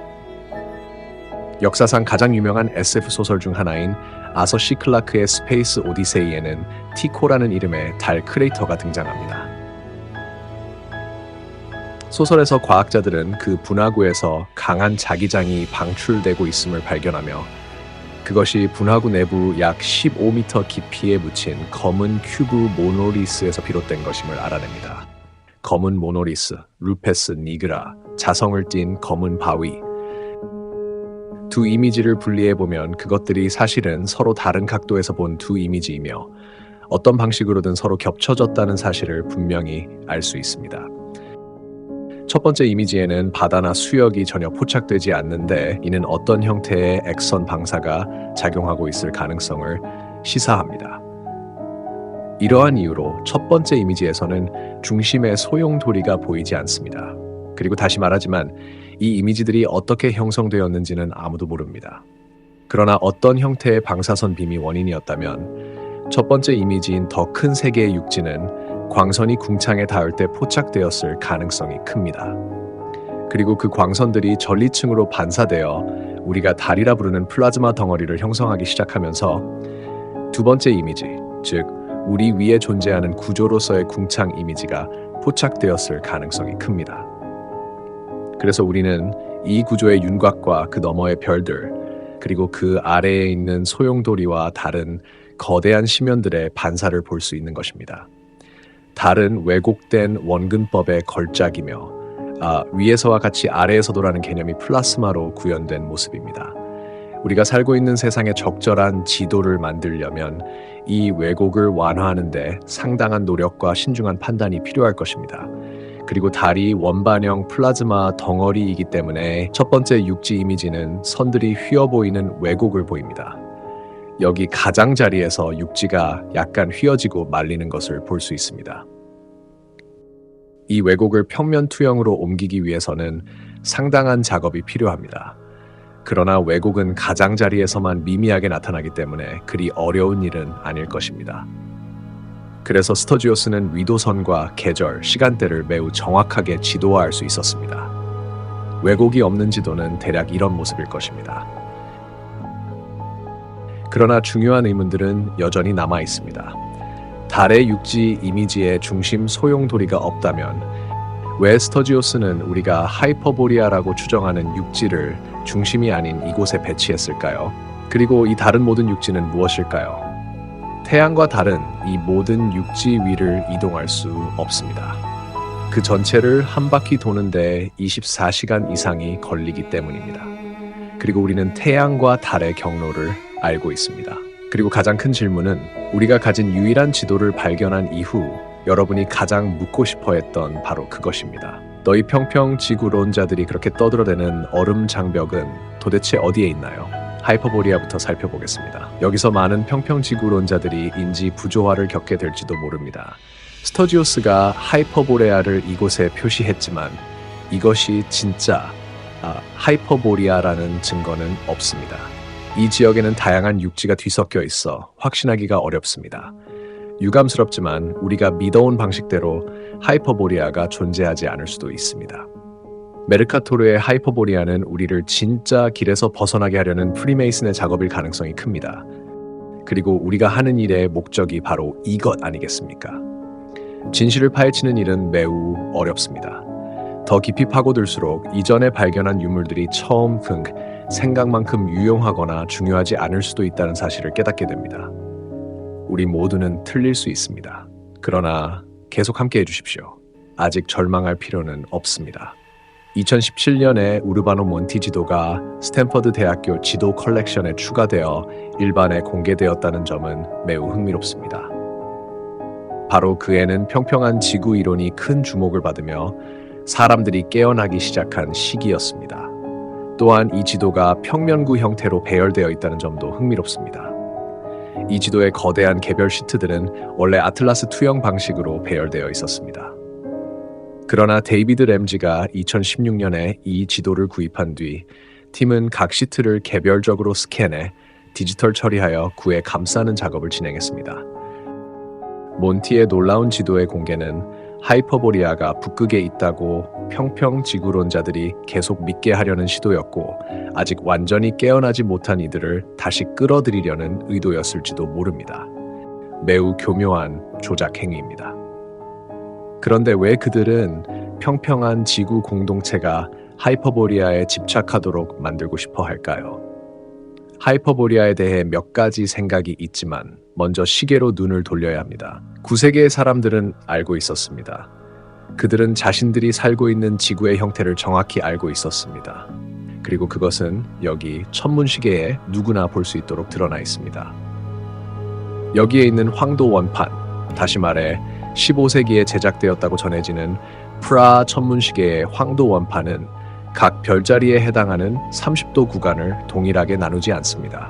A: 역사상 가장 유명한 SF 소설 중 하나인 아서 C 클라크의 스페이스 오디세이에는 티코라는 이름의 달 크레이터가 등장합니다. 소설에서 과학자들은 그 분화구에서 강한 자기장이 방출되고 있음을 발견하며 그것이 분화구 내부 약 15m 깊이에 묻힌 검은 큐브 모노리스에서 비롯된 것임을 알아냅니다. 검은 모노리스, 루페스 니그라, 자성을 띤 검은 바위. 두 이미지를 분리해보면 그것들이 사실은 서로 다른 각도에서 본 두 이미지이며 어떤 방식으로든 서로 겹쳐졌다는 사실을 분명히 알 수 있습니다. 첫 번째 이미지에는 바다나 수역이 전혀 포착되지 않는데 이는 어떤 형태의 액선 방사가 작용하고 있을 가능성을 시사합니다. 이러한 이유로 첫 번째 이미지에서는 중심의 소용돌이가 보이지 않습니다. 그리고 다시 말하지만 이 이미지들이 어떻게 형성되었는지는 아무도 모릅니다. 그러나 어떤 형태의 방사선 빔이 원인이었다면 첫 번째 이미지인 더 큰 세계의 육지는 광선이 궁창에 닿을 때 포착되었을 가능성이 큽니다. 그리고 그 광선들이 전리층으로 반사되어 우리가 달이라 부르는 플라즈마 덩어리를 형성하기 시작하면서 두 번째 이미지, 즉 우리 위에 존재하는 구조로서의 궁창 이미지가 포착되었을 가능성이 큽니다. 그래서 우리는 이 구조의 윤곽과 그 너머의 별들, 그리고 그 아래에 있는 소용돌이와 다른 거대한 심연들의 반사를 볼 수 있는 것입니다. 달은 왜곡된 원근법의 걸작이며 위에서와 같이 아래에서도라는 개념이 플라스마로 구현된 모습입니다. 우리가 살고 있는 세상의 적절한 지도를 만들려면 이 왜곡을 완화하는 데 상당한 노력과 신중한 판단이 필요할 것입니다. 그리고 달이 원반형 플라즈마 덩어리이기 때문에 첫 번째 육지 이미지는 선들이 휘어 보이는 왜곡을 보입니다. 여기 가장자리에서 육지가 약간 휘어지고 말리는 것을 볼 수 있습니다. 이 왜곡을 평면 투영으로 옮기기 위해서는 상당한 작업이 필요합니다. 그러나 왜곡은 가장자리에서만 미미하게 나타나기 때문에 그리 어려운 일은 아닐 것입니다. 그래서 스터지오스는 위도선과 계절, 시간대를 매우 정확하게 지도화할 수 있었습니다. 왜곡이 없는 지도는 대략 이런 모습일 것입니다. 그러나 중요한 의문들은 여전히 남아 있습니다. 달의 육지 이미지의 중심 소용돌이가 없다면 왜 스터지오스는 우리가 하이퍼보리아라고 추정하는 육지를 중심이 아닌 이곳에 배치했을까요? 그리고 이 다른 모든 육지는 무엇일까요? 태양과 달은 이 모든 육지 위를 이동할 수 없습니다. 그 전체를 한 바퀴 도는데 24시간 이상이 걸리기 때문입니다. 그리고 우리는 태양과 달의 경로를 알고 있습니다. 그리고 가장 큰 질문은 우리가 가진 유일한 지도를 발견한 이후 여러분이 가장 묻고 싶어 했던 바로 그것입니다. 너희 평평 지구론자들이 그렇게 떠들어대는 얼음 장벽은 도대체 어디에 있나요? 하이퍼보리아부터 살펴보겠습니다. 여기서 많은 평평 지구론자들이 인지 부조화를 겪게 될지도 모릅니다. 스터지오스가 하이퍼보레아를 이곳에 표시했지만 이것이 진짜 하이퍼보리아라는 증거는 없습니다. 이 지역에는 다양한 육지가 뒤섞여 있어 확신하기가 어렵습니다. 유감스럽지만 우리가 믿어온 방식대로 하이퍼보리아가 존재하지 않을 수도 있습니다. 메르카토르의 하이퍼보리아는 우리를 진짜 길에서 벗어나게 하려는 프리메이슨의 작업일 가능성이 큽니다. 그리고 우리가 하는 일의 목적이 바로 이것 아니겠습니까? 진실을 파헤치는 일은 매우 어렵습니다. 더 깊이 파고들수록 이전에 발견한 유물들이 처음 든 생각만큼 유용하거나 중요하지 않을 수도 있다는 사실을 깨닫게 됩니다. 우리 모두는 틀릴 수 있습니다. 그러나 계속 함께 해주십시오. 아직 절망할 필요는 없습니다. 2017년에 우르바노 몬티 지도가 스탠퍼드 대학교 지도 컬렉션에 추가되어 일반에 공개되었다는 점은 매우 흥미롭습니다. 바로 그에는 평평한 지구 이론이 큰 주목을 받으며 사람들이 깨어나기 시작한 시기였습니다. 또한 이 지도가 평면구 형태로 배열되어 있다는 점도 흥미롭습니다. 이 지도의 거대한 개별 시트들은 원래 아틀라스 투영 방식으로 배열되어 있었습니다. 그러나 데이비드 램지가 2016년에 이 지도를 구입한 뒤 팀은 각 시트를 개별적으로 스캔해 디지털 처리하여 구에 감싸는 작업을 진행했습니다. 몬티의 놀라운 지도의 공개는 하이퍼보리아가 북극에 있다고 평평 지구론자들이 계속 믿게 하려는 시도였고, 아직 완전히 깨어나지 못한 이들을 다시 끌어들이려는 의도였을지도 모릅니다. 매우 교묘한 조작 행위입니다. 그런데 왜 그들은 평평한 지구 공동체가 하이퍼보리아에 집착하도록 만들고 싶어 할까요? 하이퍼보리아에 대해 몇 가지 생각이 있지만 먼저 시계로 눈을 돌려야 합니다. 9세기의 사람들은 알고 있었습니다. 그들은 자신들이 살고 있는 지구의 형태를 정확히 알고 있었습니다. 그리고 그것은 여기 천문시계에 누구나 볼 수 있도록 드러나 있습니다. 여기에 있는 황도 원판, 다시 말해 15세기에 제작되었다고 전해지는 프라 천문시계의 황도 원판은 각 별자리에 해당하는 30도 구간을 동일하게 나누지 않습니다.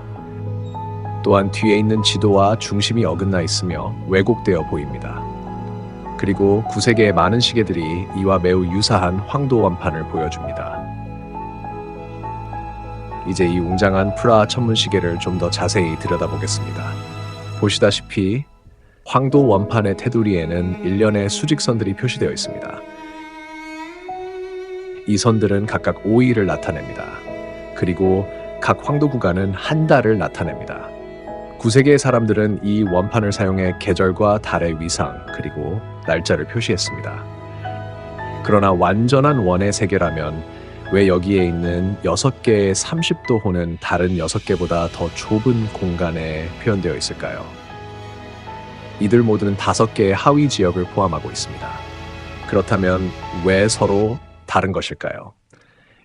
A: 또한 뒤에 있는 지도와 중심이 어긋나 있으며 왜곡되어 보입니다. 그리고 9세기의 많은 시계들이 이와 매우 유사한 황도 원판을 보여줍니다. 이제 이 웅장한 프라 천문시계를 좀 더 자세히 들여다보겠습니다. 보시다시피 황도 원판의 테두리에는 일련의 수직선들이 표시되어 있습니다. 이 선들은 각각 5일을 나타냅니다. 그리고 각 황도 구간은 한 달을 나타냅니다. 9세기의 사람들은 이 원판을 사용해 계절과 달의 위상 그리고 날짜를 표시했습니다. 그러나 완전한 원의 세계라면 왜 여기에 있는 6개의 30도 호는 다른 6개보다 더 좁은 공간에 표현되어 있을까요? 이들 모두는 5개의 하위 지역을 포함하고 있습니다. 그렇다면 왜 서로 다른 것일까요?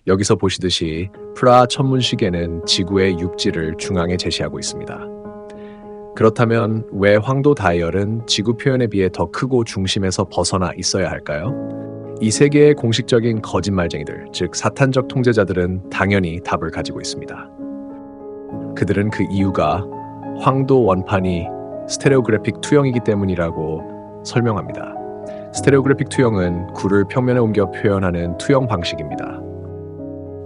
A: 여기서 보시듯이 프라 천문시계는 지구의 육지를 중앙에 제시하고 있습니다. 그렇다면 왜 황도 다이얼은 지구 표현에 비해 더 크고 중심에서 벗어나 있어야 할까요? 이 세 개의 공식적인 거짓말쟁이들, 즉 사탄적 통제자들은 당연히 답을 가지고 있습니다. 그들은 그 이유가 황도 원판이 스테레오그래픽 투영이기 때문이라고 설명합니다. 스테레오그래픽 투영은 구를 평면에 옮겨 표현하는 투영 방식입니다.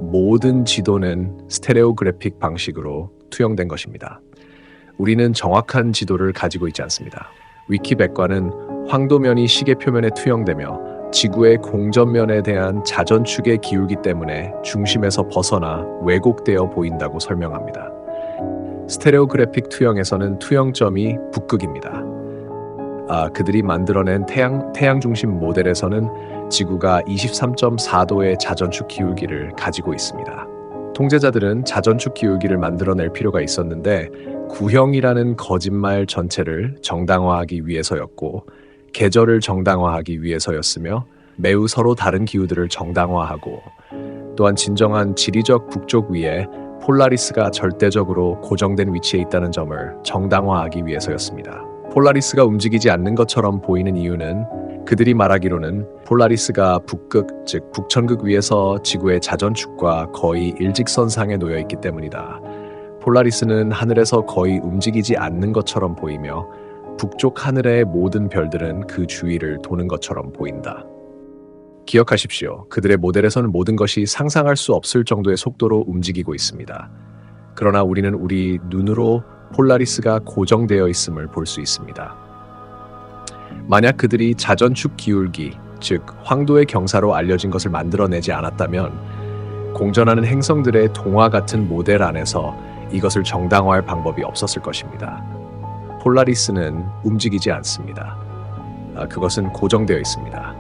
A: 모든 지도는 스테레오그래픽 방식으로 투영된 것입니다. 우리는 정확한 지도를 가지고 있지 않습니다. 위키백과는 황도면이 시계 표면에 투영되며 지구의 공전면에 대한 자전축의 기울기 때문에 중심에서 벗어나 왜곡되어 보인다고 설명합니다. 스테레오그래픽 투영에서는 투영점이 북극입니다. 그들이 만들어낸 태양 중심 모델에서는 지구가 23.4도의 자전축 기울기를 가지고 있습니다. 통제자들은 자전축 기울기를 만들어낼 필요가 있었는데 구형이라는 거짓말 전체를 정당화하기 위해서였고 계절을 정당화하기 위해서였으며 매우 서로 다른 기후들을 정당화하고 또한 진정한 지리적 북쪽 위에 폴라리스가 절대적으로 고정된 위치에 있다는 점을 정당화하기 위해서였습니다. 폴라리스가 움직이지 않는 것처럼 보이는 이유는 그들이 말하기로는 폴라리스가 북극, 즉 북천극 위에서 지구의 자전축과 거의 일직선상에 놓여 있기 때문이다. 폴라리스는 하늘에서 거의 움직이지 않는 것처럼 보이며 북쪽 하늘의 모든 별들은 그 주위를 도는 것처럼 보인다. 기억하십시오. 그들의 모델에서는 모든 것이 상상할 수 없을 정도의 속도로 움직이고 있습니다. 그러나 우리는 우리 눈으로 폴라리스가 고정되어 있음을 볼 수 있습니다. 만약 그들이 자전축 기울기, 즉 황도의 경사로 알려진 것을 만들어내지 않았다면 공전하는 행성들의 동화 같은 모델 안에서 이것을 정당화할 방법이 없었을 것입니다. 폴라리스는 움직이지 않습니다. 그것은 고정되어 있습니다.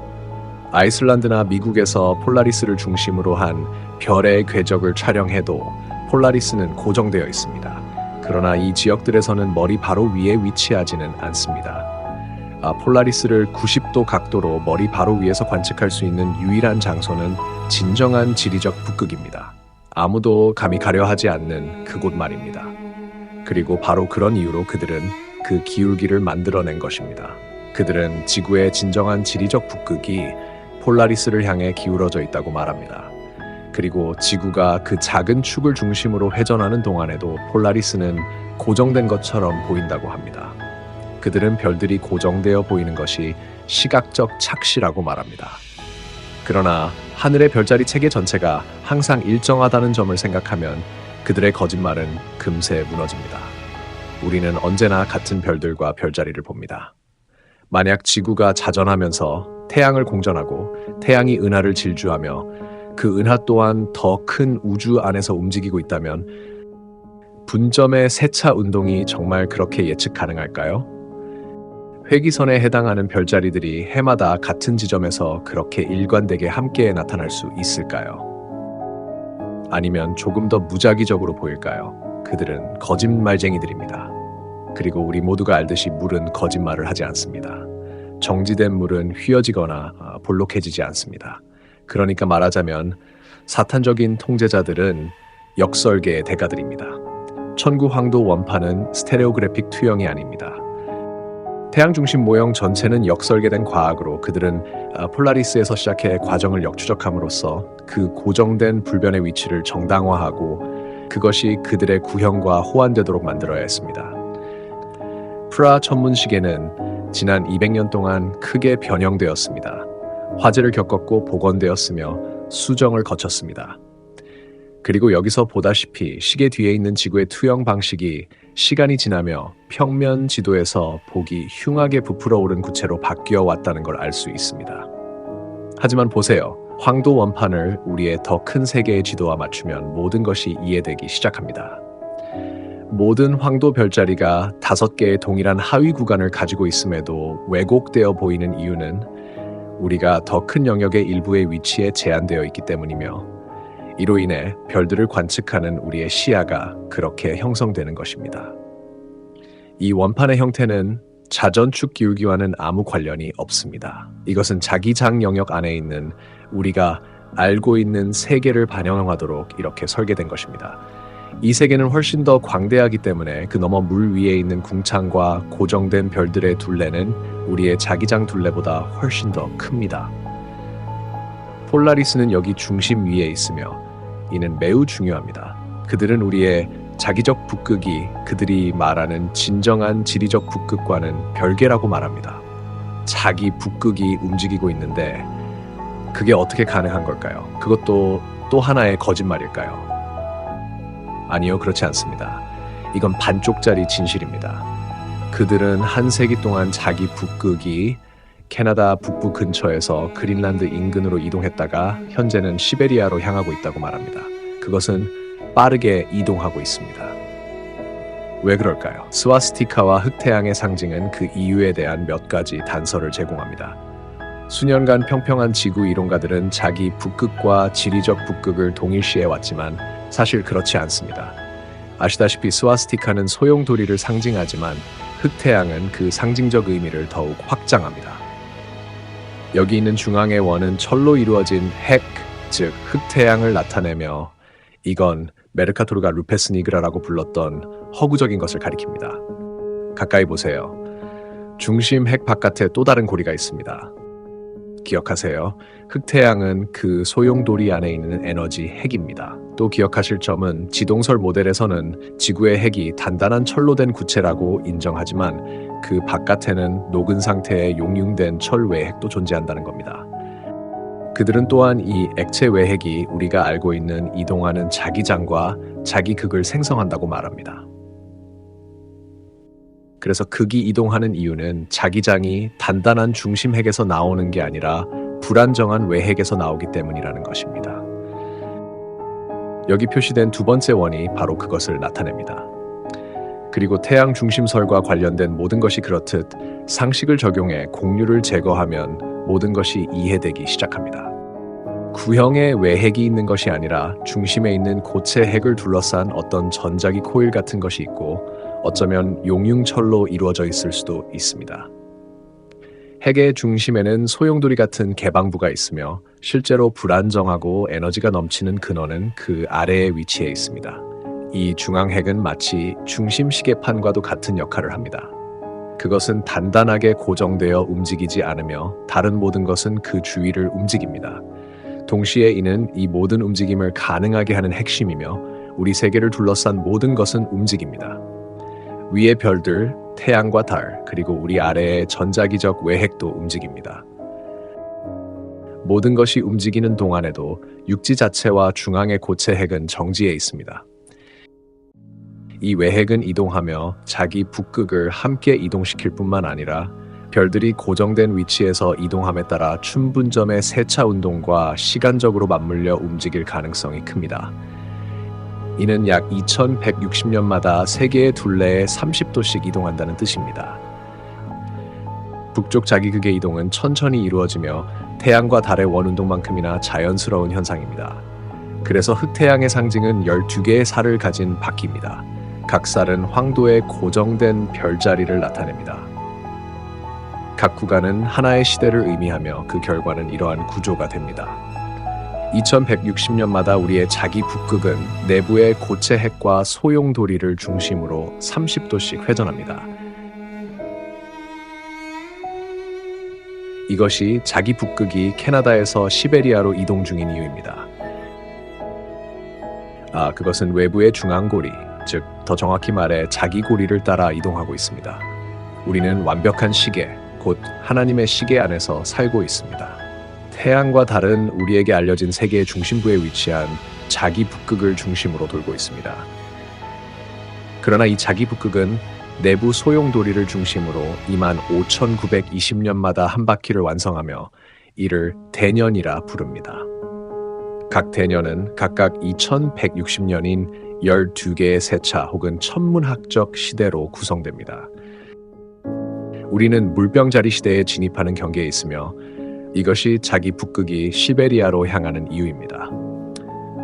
A: 아이슬란드나 미국에서 폴라리스를 중심으로 한 별의 궤적을 촬영해도 폴라리스는 고정되어 있습니다. 그러나 이 지역들에서는 머리 바로 위에 위치하지는 않습니다. 폴라리스를 90도 각도로 머리 바로 위에서 관측할 수 있는 유일한 장소는 진정한 지리적 북극입니다. 아무도 감히 가려하지 않는 그곳 말입니다. 그리고 바로 그런 이유로 그들은 그 기울기를 만들어낸 것입니다. 그들은 지구의 진정한 지리적 북극이 폴라리스를 향해 기울어져 있다고 말합니다. 그리고 지구가 그 작은 축을 중심으로 회전하는 동안에도 폴라리스는 고정된 것처럼 보인다고 합니다. 그들은 별들이 고정되어 보이는 것이 시각적 착시라고 말합니다. 그러나 하늘의 별자리 체계 전체가 항상 일정하다는 점을 생각하면 그들의 거짓말은 금세 무너집니다. 우리는 언제나 같은 별들과 별자리를 봅니다. 만약 지구가 자전하면서 태양을 공전하고 태양이 은하를 질주하며 그 은하 또한 더 큰 우주 안에서 움직이고 있다면 분점의 세차 운동이 정말 그렇게 예측 가능할까요? 회기선에 해당하는 별자리들이 해마다 같은 지점에서 그렇게 일관되게 함께 나타날 수 있을까요? 아니면 조금 더 무작위적으로 보일까요? 그들은 거짓말쟁이들입니다. 그리고 우리 모두가 알듯이 물은 거짓말을 하지 않습니다. 정지된 물은 휘어지거나 볼록해지지 않습니다. 그러니까 말하자면 사탄적인 통제자들은 역설계의 대가들입니다. 천구 황도 원판은 스테레오그래픽 투영이 아닙니다. 태양 중심 모형 전체는 역설계된 과학으로 그들은 폴라리스에서 시작해 과정을 역추적함으로써 그 고정된 불변의 위치를 정당화하고 그것이 그들의 구형과 호환되도록 만들어야 했습니다. 프라 천문시계는 지난 200년 동안 크게 변형되었습니다. 화재를 겪었고 복원되었으며 수정을 거쳤습니다. 그리고 여기서 보다시피 시계 뒤에 있는 지구의 투영 방식이 시간이 지나며 평면 지도에서 보기 흉하게 부풀어 오른 구체로 바뀌어 왔다는 걸 알 수 있습니다. 하지만 보세요. 황도 원판을 우리의 더 큰 세계의 지도와 맞추면 모든 것이 이해되기 시작합니다. 모든 황도 별자리가 5개의 동일한 하위 구간을 가지고 있음에도 왜곡되어 보이는 이유는 우리가 더 큰 영역의 일부의 위치에 제한되어 있기 때문이며 이로 인해 별들을 관측하는 우리의 시야가 그렇게 형성되는 것입니다. 이 원판의 형태는 자전축 기울기와는 아무 관련이 없습니다. 이것은 자기장 영역 안에 있는 우리가 알고 있는 세계를 반영하도록 이렇게 설계된 것입니다. 이 세계는 훨씬 더 광대하기 때문에 그 너머 물 위에 있는 궁창과 고정된 별들의 둘레는 우리의 자기장 둘레보다 훨씬 더 큽니다. 폴라리스는 여기 중심 위에 있으며 이는 매우 중요합니다. 그들은 우리의 자기적 북극이 그들이 말하는 진정한 지리적 북극과는 별개라고 말합니다. 자기 북극이 움직이고 있는데 그게 어떻게 가능한 걸까요? 그것도 또 하나의 거짓말일까요? 아니요, 그렇지 않습니다. 이건 반쪽짜리 진실입니다. 그들은 한 세기 동안 자기 북극이 캐나다 북부 근처에서 그린란드 인근으로 이동했다가 현재는 시베리아로 향하고 있다고 말합니다. 그것은 빠르게 이동하고 있습니다. 왜 그럴까요? 스와스티카와 흑태양의 상징은 그 이유에 대한 몇 가지 단서를 제공합니다. 수년간 평평한 지구 이론가들은 자기 북극과 지리적 북극을 동일시해 왔지만 사실 그렇지 않습니다. 아시다시피 스와스티카는 소용돌이를 상징하지만 흑태양은 그 상징적 의미를 더욱 확장합니다. 여기 있는 중앙의 원은 철로 이루어진 핵, 즉 흑태양을 나타내며 이건 메르카토르가 루페스 니그라라고 불렀던 허구적인 것을 가리킵니다. 가까이 보세요. 중심 핵 바깥에 또 다른 고리가 있습니다. 기억하세요. 흑태양은 그 소용돌이 안에 있는 에너지 핵입니다. 또 기억하실 점은 지동설 모델에서는 지구의 핵이 단단한 철로 된 구체라고 인정하지만 그 바깥에는 녹은 상태의 용융된 철 외핵도 존재한다는 겁니다. 그들은 또한 이 액체 외핵이 우리가 알고 있는 이동하는 자기장과 자기극을 생성한다고 말합니다. 그래서 극이 이동하는 이유는 자기장이 단단한 중심 핵에서 나오는 게 아니라 불안정한 외핵에서 나오기 때문이라는 것입니다. 여기 표시된 두 번째 원이 바로 그것을 나타냅니다. 그리고 태양 중심설과 관련된 모든 것이 그렇듯 상식을 적용해 공류를 제거하면 모든 것이 이해되기 시작합니다. 구형의 외핵이 있는 것이 아니라 중심에 있는 고체 핵을 둘러싼 어떤 전자기 코일 같은 것이 있고 어쩌면 용융철로 이루어져 있을 수도 있습니다. 핵의 중심에는 소용돌이 같은 개방부가 있으며 실제로 불안정하고 에너지가 넘치는 근원은 그 아래에 위치해 있습니다. 이 중앙핵은 마치 중심 시계판과도 같은 역할을 합니다. 그것은 단단하게 고정되어 움직이지 않으며 다른 모든 것은 그 주위를 움직입니다. 동시에 이는 이 모든 움직임을 가능하게 하는 핵심이며 우리 세계를 둘러싼 모든 것은 움직입니다. 위의 별들, 태양과 달, 그리고 우리 아래의 전자기적 외핵도 움직입니다. 모든 것이 움직이는 동안에도 육지 자체와 중앙의 고체 핵은 정지해 있습니다. 이 외핵은 이동하며 자기 북극을 함께 이동시킬 뿐만 아니라 별들이 고정된 위치에서 이동함에 따라 춘분점의 세차 운동과 시간적으로 맞물려 움직일 가능성이 큽니다. 이는 약 2160년마다 세계의 둘레에 30도씩 이동한다는 뜻입니다. 북쪽 자기극의 이동은 천천히 이루어지며 태양과 달의 원운동만큼이나 자연스러운 현상입니다. 그래서 흑태양의 상징은 12개의 살을 가진 바퀴입니다. 각 살은 황도의 고정된 별자리를 나타냅니다. 각 구간은 하나의 시대를 의미하며 그 결과는 이러한 구조가 됩니다. 2160년마다 우리의 자기 북극은 내부의 고체 핵과 소용돌이를 중심으로 30도씩 회전합니다. 이것이 자기 북극이 캐나다에서 시베리아로 이동 중인 이유입니다. 그것은 외부의 중앙고리, 즉 더 정확히 말해 자기 고리를 따라 이동하고 있습니다. 우리는 완벽한 시계, 곧 하나님의 시계 안에서 살고 있습니다. 태양과 달은 우리에게 알려진 세계의 중심부에 위치한 자기 북극을 중심으로 돌고 있습니다. 그러나 이 자기 북극은 내부 소용돌이를 중심으로 25,920년마다 한 바퀴를 완성하며 이를 대년이라 부릅니다. 각 대년은 각각 2160년인 12개의 세차 혹은 천문학적 시대로 구성됩니다. 우리는 물병자리 시대에 진입하는 경계에 있으며 이것이 자기 북극이 시베리아로 향하는 이유입니다.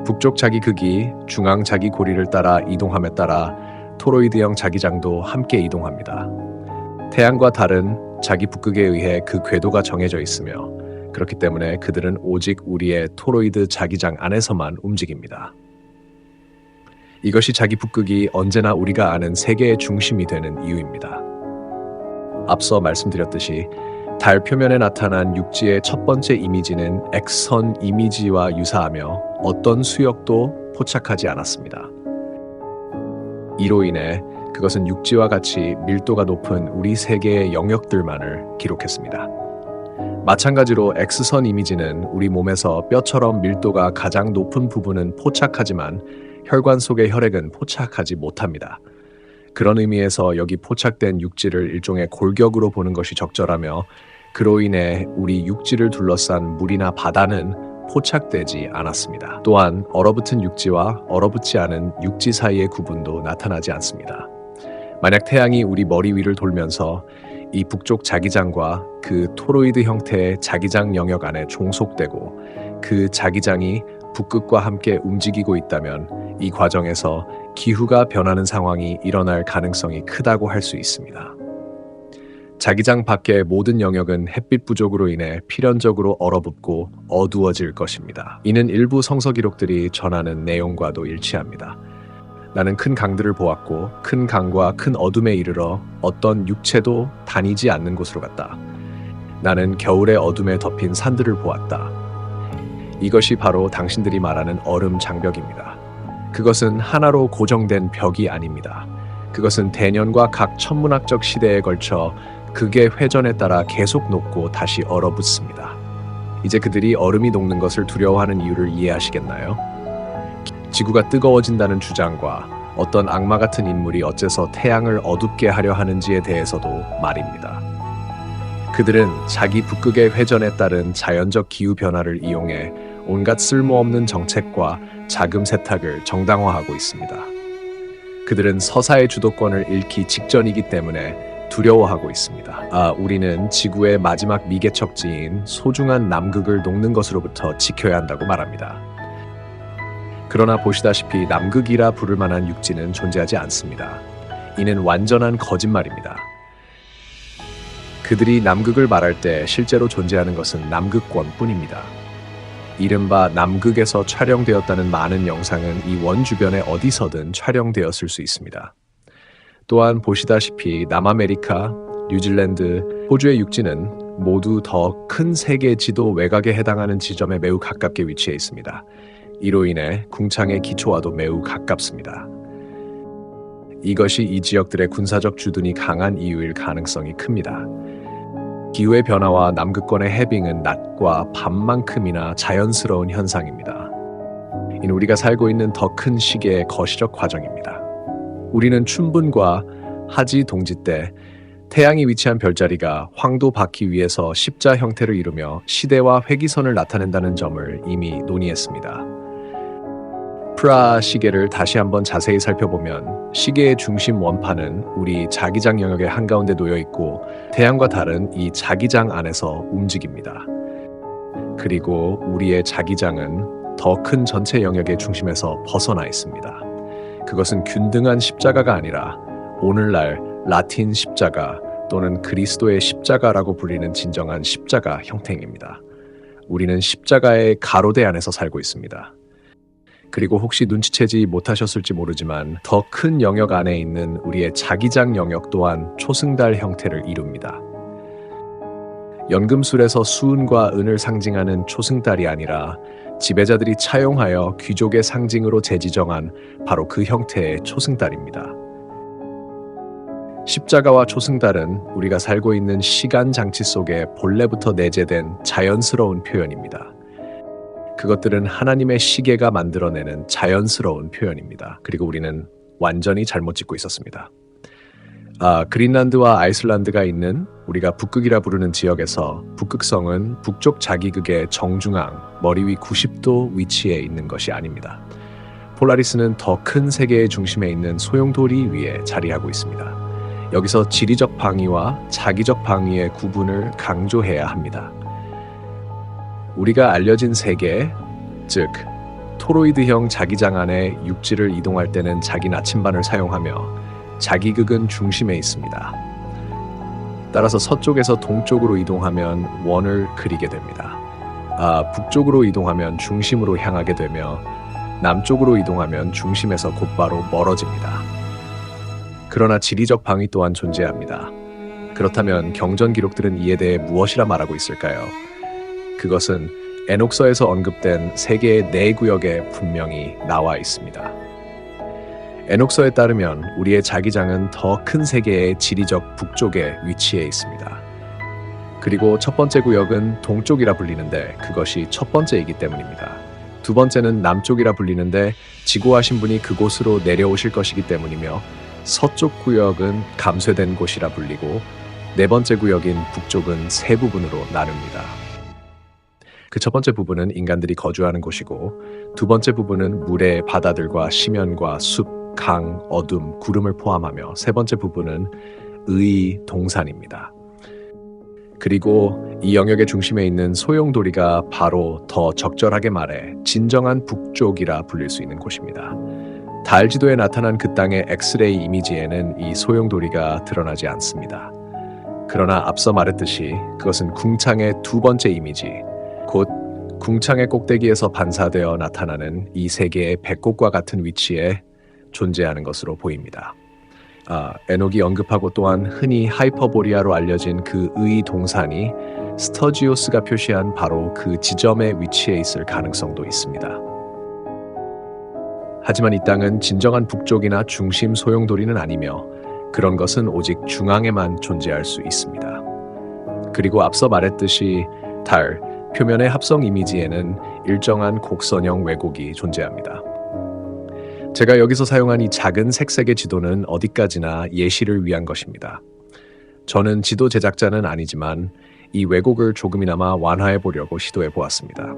A: 북쪽 자기 극이 중앙 자기 고리를 따라 이동함에 따라 토로이드형 자기장도 함께 이동합니다. 태양과 달은 자기 북극에 의해 그 궤도가 정해져 있으며 그렇기 때문에 그들은 오직 우리의 토로이드 자기장 안에서만 움직입니다. 이것이 자기 북극이 언제나 우리가 아는 세계의 중심이 되는 이유입니다. 앞서 말씀드렸듯이 달 표면에 나타난 육지의 첫 번째 이미지는 X선 이미지와 유사하며 어떤 수역도 포착하지 않았습니다. 이로 인해 그것은 육지와 같이 밀도가 높은 우리 세계의 영역들만을 기록했습니다. 마찬가지로 X선 이미지는 우리 몸에서 뼈처럼 밀도가 가장 높은 부분은 포착하지만 혈관 속의 혈액은 포착하지 못합니다. 그런 의미에서 여기 포착된 육지를 일종의 골격으로 보는 것이 적절하며 그로 인해 우리 육지를 둘러싼 물이나 바다는 포착되지 않았습니다. 또한 얼어붙은 육지와 얼어붙지 않은 육지 사이의 구분도 나타나지 않습니다. 만약 태양이 우리 머리 위를 돌면서 이 북쪽 자기장과 그 토로이드 형태의 자기장 영역 안에 종속되고 그 자기장이 북극과 함께 움직이고 있다면 이 과정에서 기후가 변하는 상황이 일어날 가능성이 크다고 할 수 있습니다. 자기장 밖의 모든 영역은 햇빛 부족으로 인해 필연적으로 얼어붙고 어두워질 것입니다. 이는 일부 성서 기록들이 전하는 내용과도 일치합니다. 나는 큰 강들을 보았고 큰 강과 큰 어둠에 이르러 어떤 육체도 다니지 않는 곳으로 갔다. 나는 겨울의 어둠에 덮인 산들을 보았다. 이것이 바로 당신들이 말하는 얼음 장벽입니다. 그것은 하나로 고정된 벽이 아닙니다. 그것은 대년과 각 천문학적 시대에 걸쳐 극의 회전에 따라 계속 녹고 다시 얼어붙습니다. 이제 그들이 얼음이 녹는 것을 두려워하는 이유를 이해하시겠나요? 지구가 뜨거워진다는 주장과 어떤 악마 같은 인물이 어째서 태양을 어둡게 하려 하는지에 대해서도 말입니다. 그들은 자기 북극의 회전에 따른 자연적 기후 변화를 이용해 온갖 쓸모없는 정책과 자금 세탁을 정당화하고 있습니다. 그들은 서사의 주도권을 잃기 직전이기 때문에 두려워하고 있습니다. 우리는 지구의 마지막 미개척지인 소중한 남극을 녹는 것으로부터 지켜야 한다고 말합니다. 그러나 보시다시피 남극이라 부를 만한 육지는 존재하지 않습니다. 이는 완전한 거짓말입니다. 그들이 남극을 말할 때 실제로 존재하는 것은 남극권뿐입니다. 이른바 남극에서 촬영되었다는 많은 영상은 이 원 주변에 어디서든 촬영되었을 수 있습니다. 또한 보시다시피 남아메리카, 뉴질랜드, 호주의 육지는 모두 더 큰 세계 지도 외곽에 해당하는 지점에 매우 가깝게 위치해 있습니다. 이로 인해 궁창의 기초와도 매우 가깝습니다. 이것이 이 지역들의 군사적 주둔이 강한 이유일 가능성이 큽니다. 기후의 변화와 남극권의 해빙은 낮과 밤만큼이나 자연스러운 현상입니다. 이는 우리가 살고 있는 더 큰 시계의 거시적 과정입니다. 우리는 춘분과 하지 동지 때 태양이 위치한 별자리가 황도 바퀴 위에서 십자 형태를 이루며 시대와 회기선을 나타낸다는 점을 이미 논의했습니다. 프라 시계를 다시 한번 자세히 살펴보면 시계의 중심 원판은 우리 자기장 영역의 한가운데 놓여 있고 태양과 달은 이 자기장 안에서 움직입니다. 그리고 우리의 자기장은 더 큰 전체 영역의 중심에서 벗어나 있습니다. 그것은 균등한 십자가가 아니라 오늘날 라틴 십자가 또는 그리스도의 십자가라고 불리는 진정한 십자가 형태입니다. 우리는 십자가의 가로대 안에서 살고 있습니다. 그리고 혹시 눈치채지 못하셨을지 모르지만 더 큰 영역 안에 있는 우리의 자기장 영역 또한 초승달 형태를 이룹니다. 연금술에서 수은과 은을 상징하는 초승달이 아니라 지배자들이 차용하여 귀족의 상징으로 재지정한 바로 그 형태의 초승달입니다. 십자가와 초승달은 우리가 살고 있는 시간 장치 속에 본래부터 내재된 자연스러운 표현입니다. 그것들은 하나님의 시계가 만들어내는 자연스러운 표현입니다. 그리고 우리는 완전히 잘못 짓고 있었습니다. 그린란드와 아이슬란드가 있는 우리가 북극이라 부르는 지역에서 북극성은 북쪽 자기극의 정중앙, 머리 위 90도 위치에 있는 것이 아닙니다. 폴라리스는 더 큰 세계의 중심에 있는 소용돌이 위에 자리하고 있습니다. 여기서 지리적 방위와 자기적 방위의 구분을 강조해야 합니다. 우리가 알려진 세계, 즉 토로이드형 자기장 안에 육지를 이동할 때는 자기 나침반을 사용하며 자기극은 중심에 있습니다. 따라서 서쪽에서 동쪽으로 이동하면 원을 그리게 됩니다. 북쪽으로 이동하면 중심으로 향하게 되며 남쪽으로 이동하면 중심에서 곧바로 멀어집니다. 그러나 지리적 방위 또한 존재합니다. 그렇다면 경전 기록들은 이에 대해 무엇이라 말하고 있을까요? 그것은 에녹서에서 언급된 세계의 네 구역에 분명히 나와 있습니다. 에녹서에 따르면 우리의 자기장은 더 큰 세계의 지리적 북쪽에 위치해 있습니다. 그리고 첫 번째 구역은 동쪽이라 불리는데 그것이 첫 번째이기 때문입니다. 두 번째는 남쪽이라 불리는데 지고하신 분이 그곳으로 내려오실 것이기 때문이며 서쪽 구역은 감쇄된 곳이라 불리고 네 번째 구역인 북쪽은 세 부분으로 나눕니다. 그 첫 번째 부분은 인간들이 거주하는 곳이고 두 번째 부분은 물의 바다들과 시면과 숲, 강, 어둠, 구름을 포함하며 세 번째 부분은 의, 동산입니다. 그리고 이 영역의 중심에 있는 소용돌이가 바로 더 적절하게 말해 진정한 북쪽이라 불릴 수 있는 곳입니다. 달 지도에 나타난 그 땅의 엑스레이 이미지에는 이 소용돌이가 드러나지 않습니다. 그러나 앞서 말했듯이 그것은 궁창의 두 번째 이미지, 곧 궁창의 꼭대기에서 반사되어 나타나는 이 세계의 배꼽과 같은 위치에 존재하는 것으로 보입니다. 에녹이 언급하고 또한 흔히 하이퍼보리아로 알려진 그 의 동산이 스터지오스가 표시한 바로 그 지점에 위치해 있을 가능성도 있습니다. 하지만 이 땅은 진정한 북쪽이나 중심 소용돌이는 아니며 그런 것은 오직 중앙에만 존재할 수 있습니다. 그리고 앞서 말했듯이 달, 표면의 합성 이미지에는 일정한 곡선형 왜곡이 존재합니다. 제가 여기서 사용한 이 작은 색색의 지도는 어디까지나 예시를 위한 것입니다. 저는 지도 제작자는 아니지만 이 왜곡을 조금이나마 완화해 보려고 시도해 보았습니다.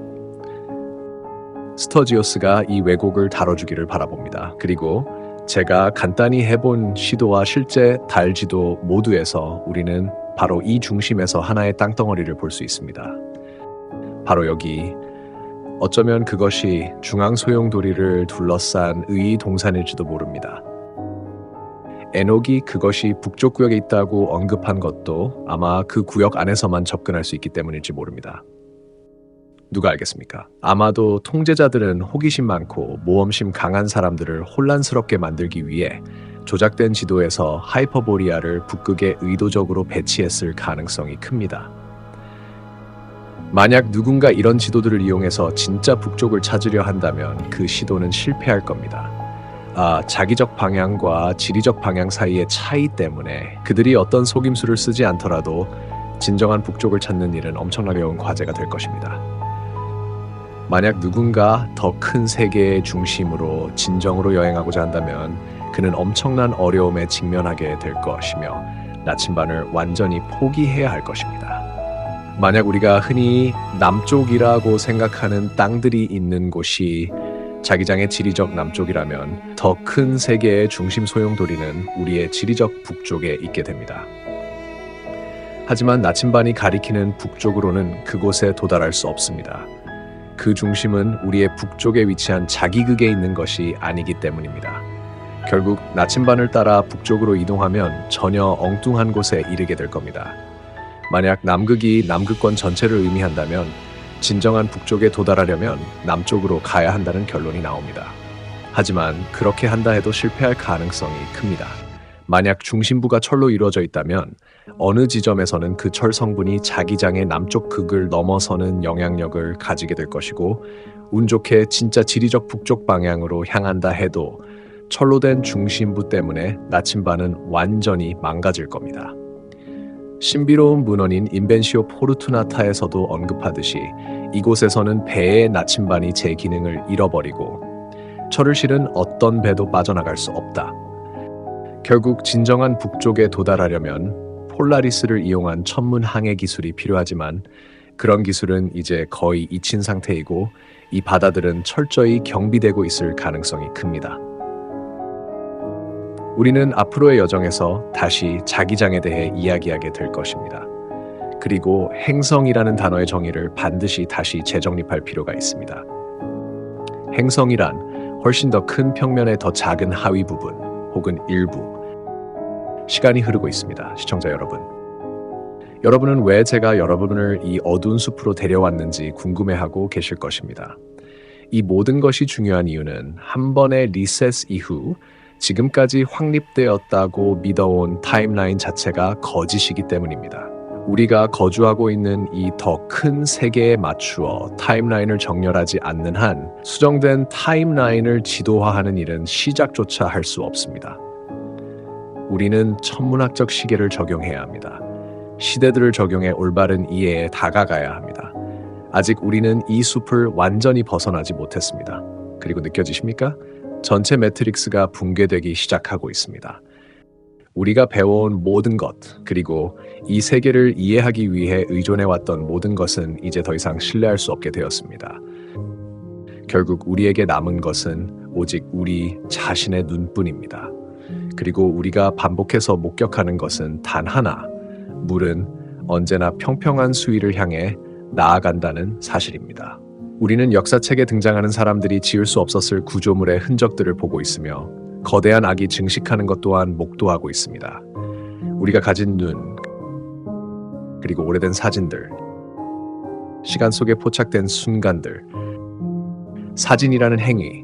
A: 스터지오스가 이 왜곡을 다뤄주기를 바라봅니다. 그리고 제가 간단히 해본 시도와 실제 달 지도 모두에서 우리는 바로 이 중심에서 하나의 땅덩어리를 볼 수 있습니다. 바로 여기, 어쩌면 그것이 중앙 소용돌이를 둘러싼 의 동산일지도 모릅니다. 에녹이 그것이 북쪽 구역에 있다고 언급한 것도 아마 그 구역 안에서만 접근할 수 있기 때문일지 모릅니다. 누가 알겠습니까? 아마도 통제자들은 호기심 많고 모험심 강한 사람들을 혼란스럽게 만들기 위해 조작된 지도에서 하이퍼보리아를 북극에 의도적으로 배치했을 가능성이 큽니다. 만약 누군가 이런 지도들을 이용해서 진짜 북쪽을 찾으려 한다면 그 시도는 실패할 겁니다. 자기적 방향과 지리적 방향 사이의 차이 때문에 그들이 어떤 속임수를 쓰지 않더라도 진정한 북쪽을 찾는 일은 엄청나게 어려운 과제가 될 것입니다. 만약 누군가 더 큰 세계의 중심으로 진정으로 여행하고자 한다면 그는 엄청난 어려움에 직면하게 될 것이며 나침반을 완전히 포기해야 할 것입니다. 만약 우리가 흔히 남쪽이라고 생각하는 땅들이 있는 곳이 자기장의 지리적 남쪽이라면 더 큰 세계의 중심 소용돌이는 우리의 지리적 북쪽에 있게 됩니다. 하지만 나침반이 가리키는 북쪽으로는 그곳에 도달할 수 없습니다. 그 중심은 우리의 북쪽에 위치한 자기극에 있는 것이 아니기 때문입니다. 결국 나침반을 따라 북쪽으로 이동하면 전혀 엉뚱한 곳에 이르게 될 겁니다. 만약 남극이 남극권 전체를 의미한다면 진정한 북쪽에 도달하려면 남쪽으로 가야 한다는 결론이 나옵니다. 하지만 그렇게 한다 해도 실패할 가능성이 큽니다. 만약 중심부가 철로 이루어져 있다면 어느 지점에서는 그 철 성분이 자기장의 남쪽 극을 넘어서는 영향력을 가지게 될 것이고 운 좋게 진짜 지리적 북쪽 방향으로 향한다 해도 철로 된 중심부 때문에 나침반은 완전히 망가질 겁니다. 신비로운 문헌인 인벤시오 포르투나타에서도 언급하듯이 이곳에서는 배의 나침반이 제 기능을 잃어버리고 철을 실은 어떤 배도 빠져나갈 수 없다. 결국 진정한 북쪽에 도달하려면 폴라리스를 이용한 천문 항해 기술이 필요하지만 그런 기술은 이제 거의 잊힌 상태이고 이 바다들은 철저히 경비되고 있을 가능성이 큽니다. 우리는 앞으로의 여정에서 다시 자기장에 대해 이야기하게 될 것입니다. 그리고 행성이라는 단어의 정의를 반드시 다시 재정립할 필요가 있습니다. 행성이란 훨씬 더 큰 평면의 더 작은 하위 부분 혹은 일부. 시간이 흐르고 있습니다. 시청자 여러분. 여러분은 왜 제가 여러분을 이 어두운 숲으로 데려왔는지 궁금해하고 계실 것입니다. 이 모든 것이 중요한 이유는 한 번의 리셋 이후 지금까지 확립되었다고 믿어온 타임라인 자체가 거짓이기 때문입니다. 우리가 거주하고 있는 이 더 큰 세계에 맞추어 타임라인을 정렬하지 않는 한 수정된 타임라인을 지도화하는 일은 시작조차 할 수 없습니다. 우리는 천문학적 시계를 적용해야 합니다. 시대들을 적용해 올바른 이해에 다가가야 합니다. 아직 우리는 이 숲을 완전히 벗어나지 못했습니다. 그리고 느껴지십니까? 전체 매트릭스가 붕괴되기 시작하고 있습니다. 우리가 배워온 모든 것, 그리고 이 세계를 이해하기 위해 의존해왔던 모든 것은 이제 더 이상 신뢰할 수 없게 되었습니다. 결국 우리에게 남은 것은 오직 우리 자신의 눈뿐입니다. 그리고 우리가 반복해서 목격하는 것은 단 하나, 물은 언제나 평평한 수위를 향해 나아간다는 사실입니다. 우리는 역사책에 등장하는 사람들이 지을 수 없었을 구조물의 흔적들을 보고 있으며 거대한 악이 증식하는 것 또한 목도하고 있습니다. 우리가 가진 눈, 그리고 오래된 사진들, 시간 속에 포착된 순간들, 사진이라는 행위,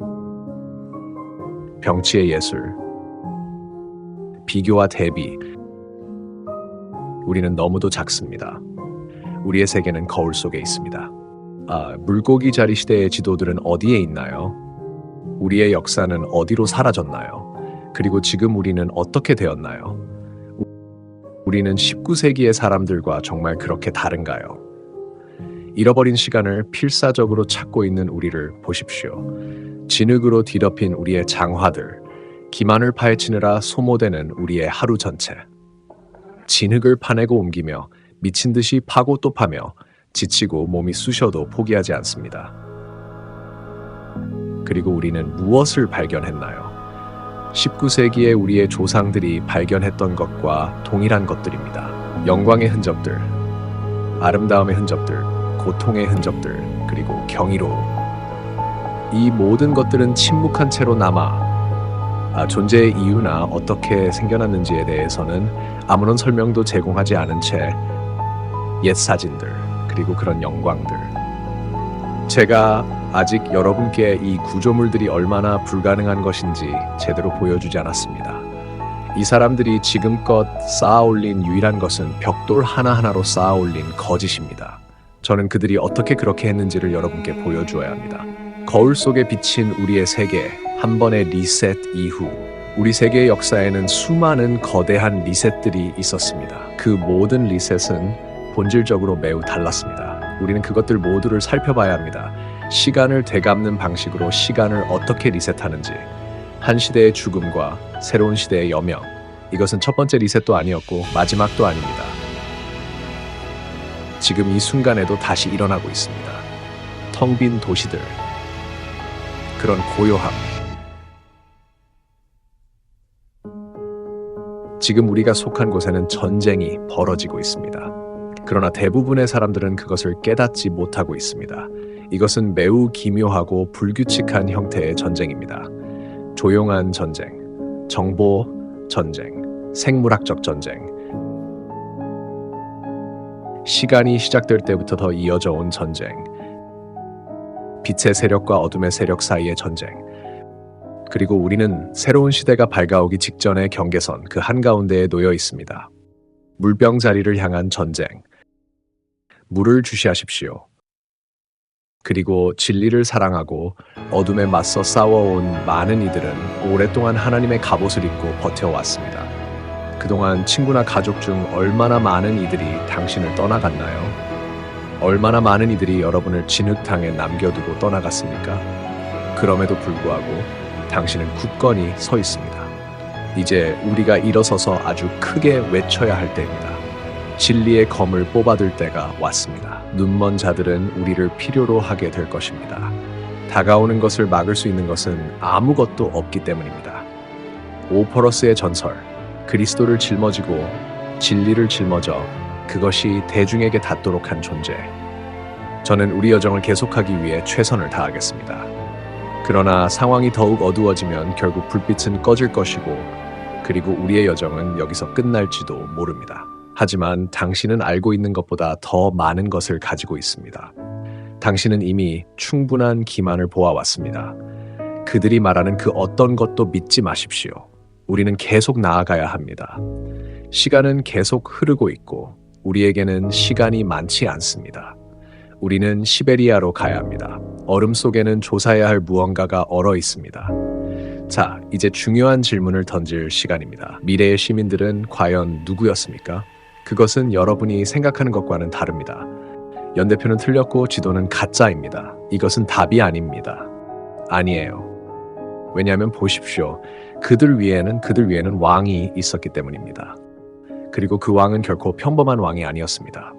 A: 병치의 예술, 비교와 대비, 우리는 너무도 작습니다. 우리의 세계는 거울 속에 있습니다. 물고기 자리 시대의 지도들은 어디에 있나요? 우리의 역사는 어디로 사라졌나요? 그리고 지금 우리는 어떻게 되었나요? 우리는 19세기의 사람들과 정말 그렇게 다른가요? 잃어버린 시간을 필사적으로 찾고 있는 우리를 보십시오. 진흙으로 뒤덮인 우리의 장화들, 기만을 파헤치느라 소모되는 우리의 하루 전체. 진흙을 파내고 옮기며 미친 듯이 파고 또 파며 지치고 몸이 쑤셔도 포기하지 않습니다. 그리고 우리는 무엇을 발견했나요? 19세기에 우리의 조상들이 발견했던 것과 동일한 것들입니다. 영광의 흔적들, 아름다움의 흔적들, 고통의 흔적들, 그리고 경이로움. 이 모든 것들은 침묵한 채로 남아 존재의 이유나 어떻게 생겨났는지에 대해서는 아무런 설명도 제공하지 않은 채 옛 사진들 그리고 그런 영광들, 제가 아직 여러분께 이 구조물들이 얼마나 불가능한 것인지 제대로 보여주지 않았습니다. 이 사람들이 지금껏 쌓아올린 유일한 것은 벽돌 하나하나로 쌓아올린 거짓입니다. 저는 그들이 어떻게 그렇게 했는지를 여러분께 보여주어야 합니다. 거울 속에 비친 우리의 세계, 한 번의 리셋 이후 우리 세계의 역사에는 수많은 거대한 리셋들이 있었습니다. 그 모든 리셋은 본질적으로 매우 달랐습니다. 우리는 그것들 모두를 살펴봐야 합니다. 시간을 되갚는 방식으로 시간을 어떻게 리셋하는지, 한 시대의 죽음과 새로운 시대의 여명, 이것은 첫 번째 리셋도 아니었고 마지막도 아닙니다. 지금 이 순간에도 다시 일어나고 있습니다. 텅 빈 도시들, 그런 고요함. 지금 우리가 속한 곳에는 전쟁이 벌어지고 있습니다. 그러나 대부분의 사람들은 그것을 깨닫지 못하고 있습니다. 이것은 매우 기묘하고 불규칙한 형태의 전쟁입니다. 조용한 전쟁, 정보 전쟁, 생물학적 전쟁. 시간이 시작될 때부터 더 이어져 온 전쟁. 빛의 세력과 어둠의 세력 사이의 전쟁. 그리고 우리는 새로운 시대가 밝아오기 직전의 경계선 그 한가운데에 놓여 있습니다. 물병 자리를 향한 전쟁. 물을 주시하십시오. 그리고 진리를 사랑하고 어둠에 맞서 싸워온 많은 이들은 오랫동안 하나님의 갑옷을 입고 버텨왔습니다. 그동안 친구나 가족 중 얼마나 많은 이들이 당신을 떠나갔나요? 얼마나 많은 이들이 여러분을 진흙탕에 남겨두고 떠나갔습니까? 그럼에도 불구하고 당신은 굳건히 서 있습니다. 이제 우리가 일어서서 아주 크게 외쳐야 할 때입니다. 진리의 검을 뽑아들 때가 왔습니다. 눈먼 자들은 우리를 필요로 하게 될 것입니다. 다가오는 것을 막을 수 있는 것은 아무것도 없기 때문입니다. 오퍼러스의 전설, 그리스도를 짊어지고 진리를 짊어져 그것이 대중에게 닿도록 한 존재. 저는 우리 여정을 계속하기 위해 최선을 다하겠습니다. 그러나 상황이 더욱 어두워지면 결국 불빛은 꺼질 것이고 그리고 우리의 여정은 여기서 끝날지도 모릅니다. 하지만 당신은 알고 있는 것보다 더 많은 것을 가지고 있습니다. 당신은 이미 충분한 기만을 보아왔습니다. 그들이 말하는 그 어떤 것도 믿지 마십시오. 우리는 계속 나아가야 합니다. 시간은 계속 흐르고 있고 우리에게는 시간이 많지 않습니다. 우리는 시베리아로 가야 합니다. 얼음 속에는 조사해야 할 무언가가 얼어 있습니다. 자, 이제 중요한 질문을 던질 시간입니다. 미래의 시민들은 과연 누구였습니까? 그것은 여러분이 생각하는 것과는 다릅니다. 연대표는 틀렸고 지도는 가짜입니다. 이것은 답이 아닙니다. 아니에요. 왜냐하면 보십시오. 그들 위에는 왕이 있었기 때문입니다. 그리고 그 왕은 결코 평범한 왕이 아니었습니다.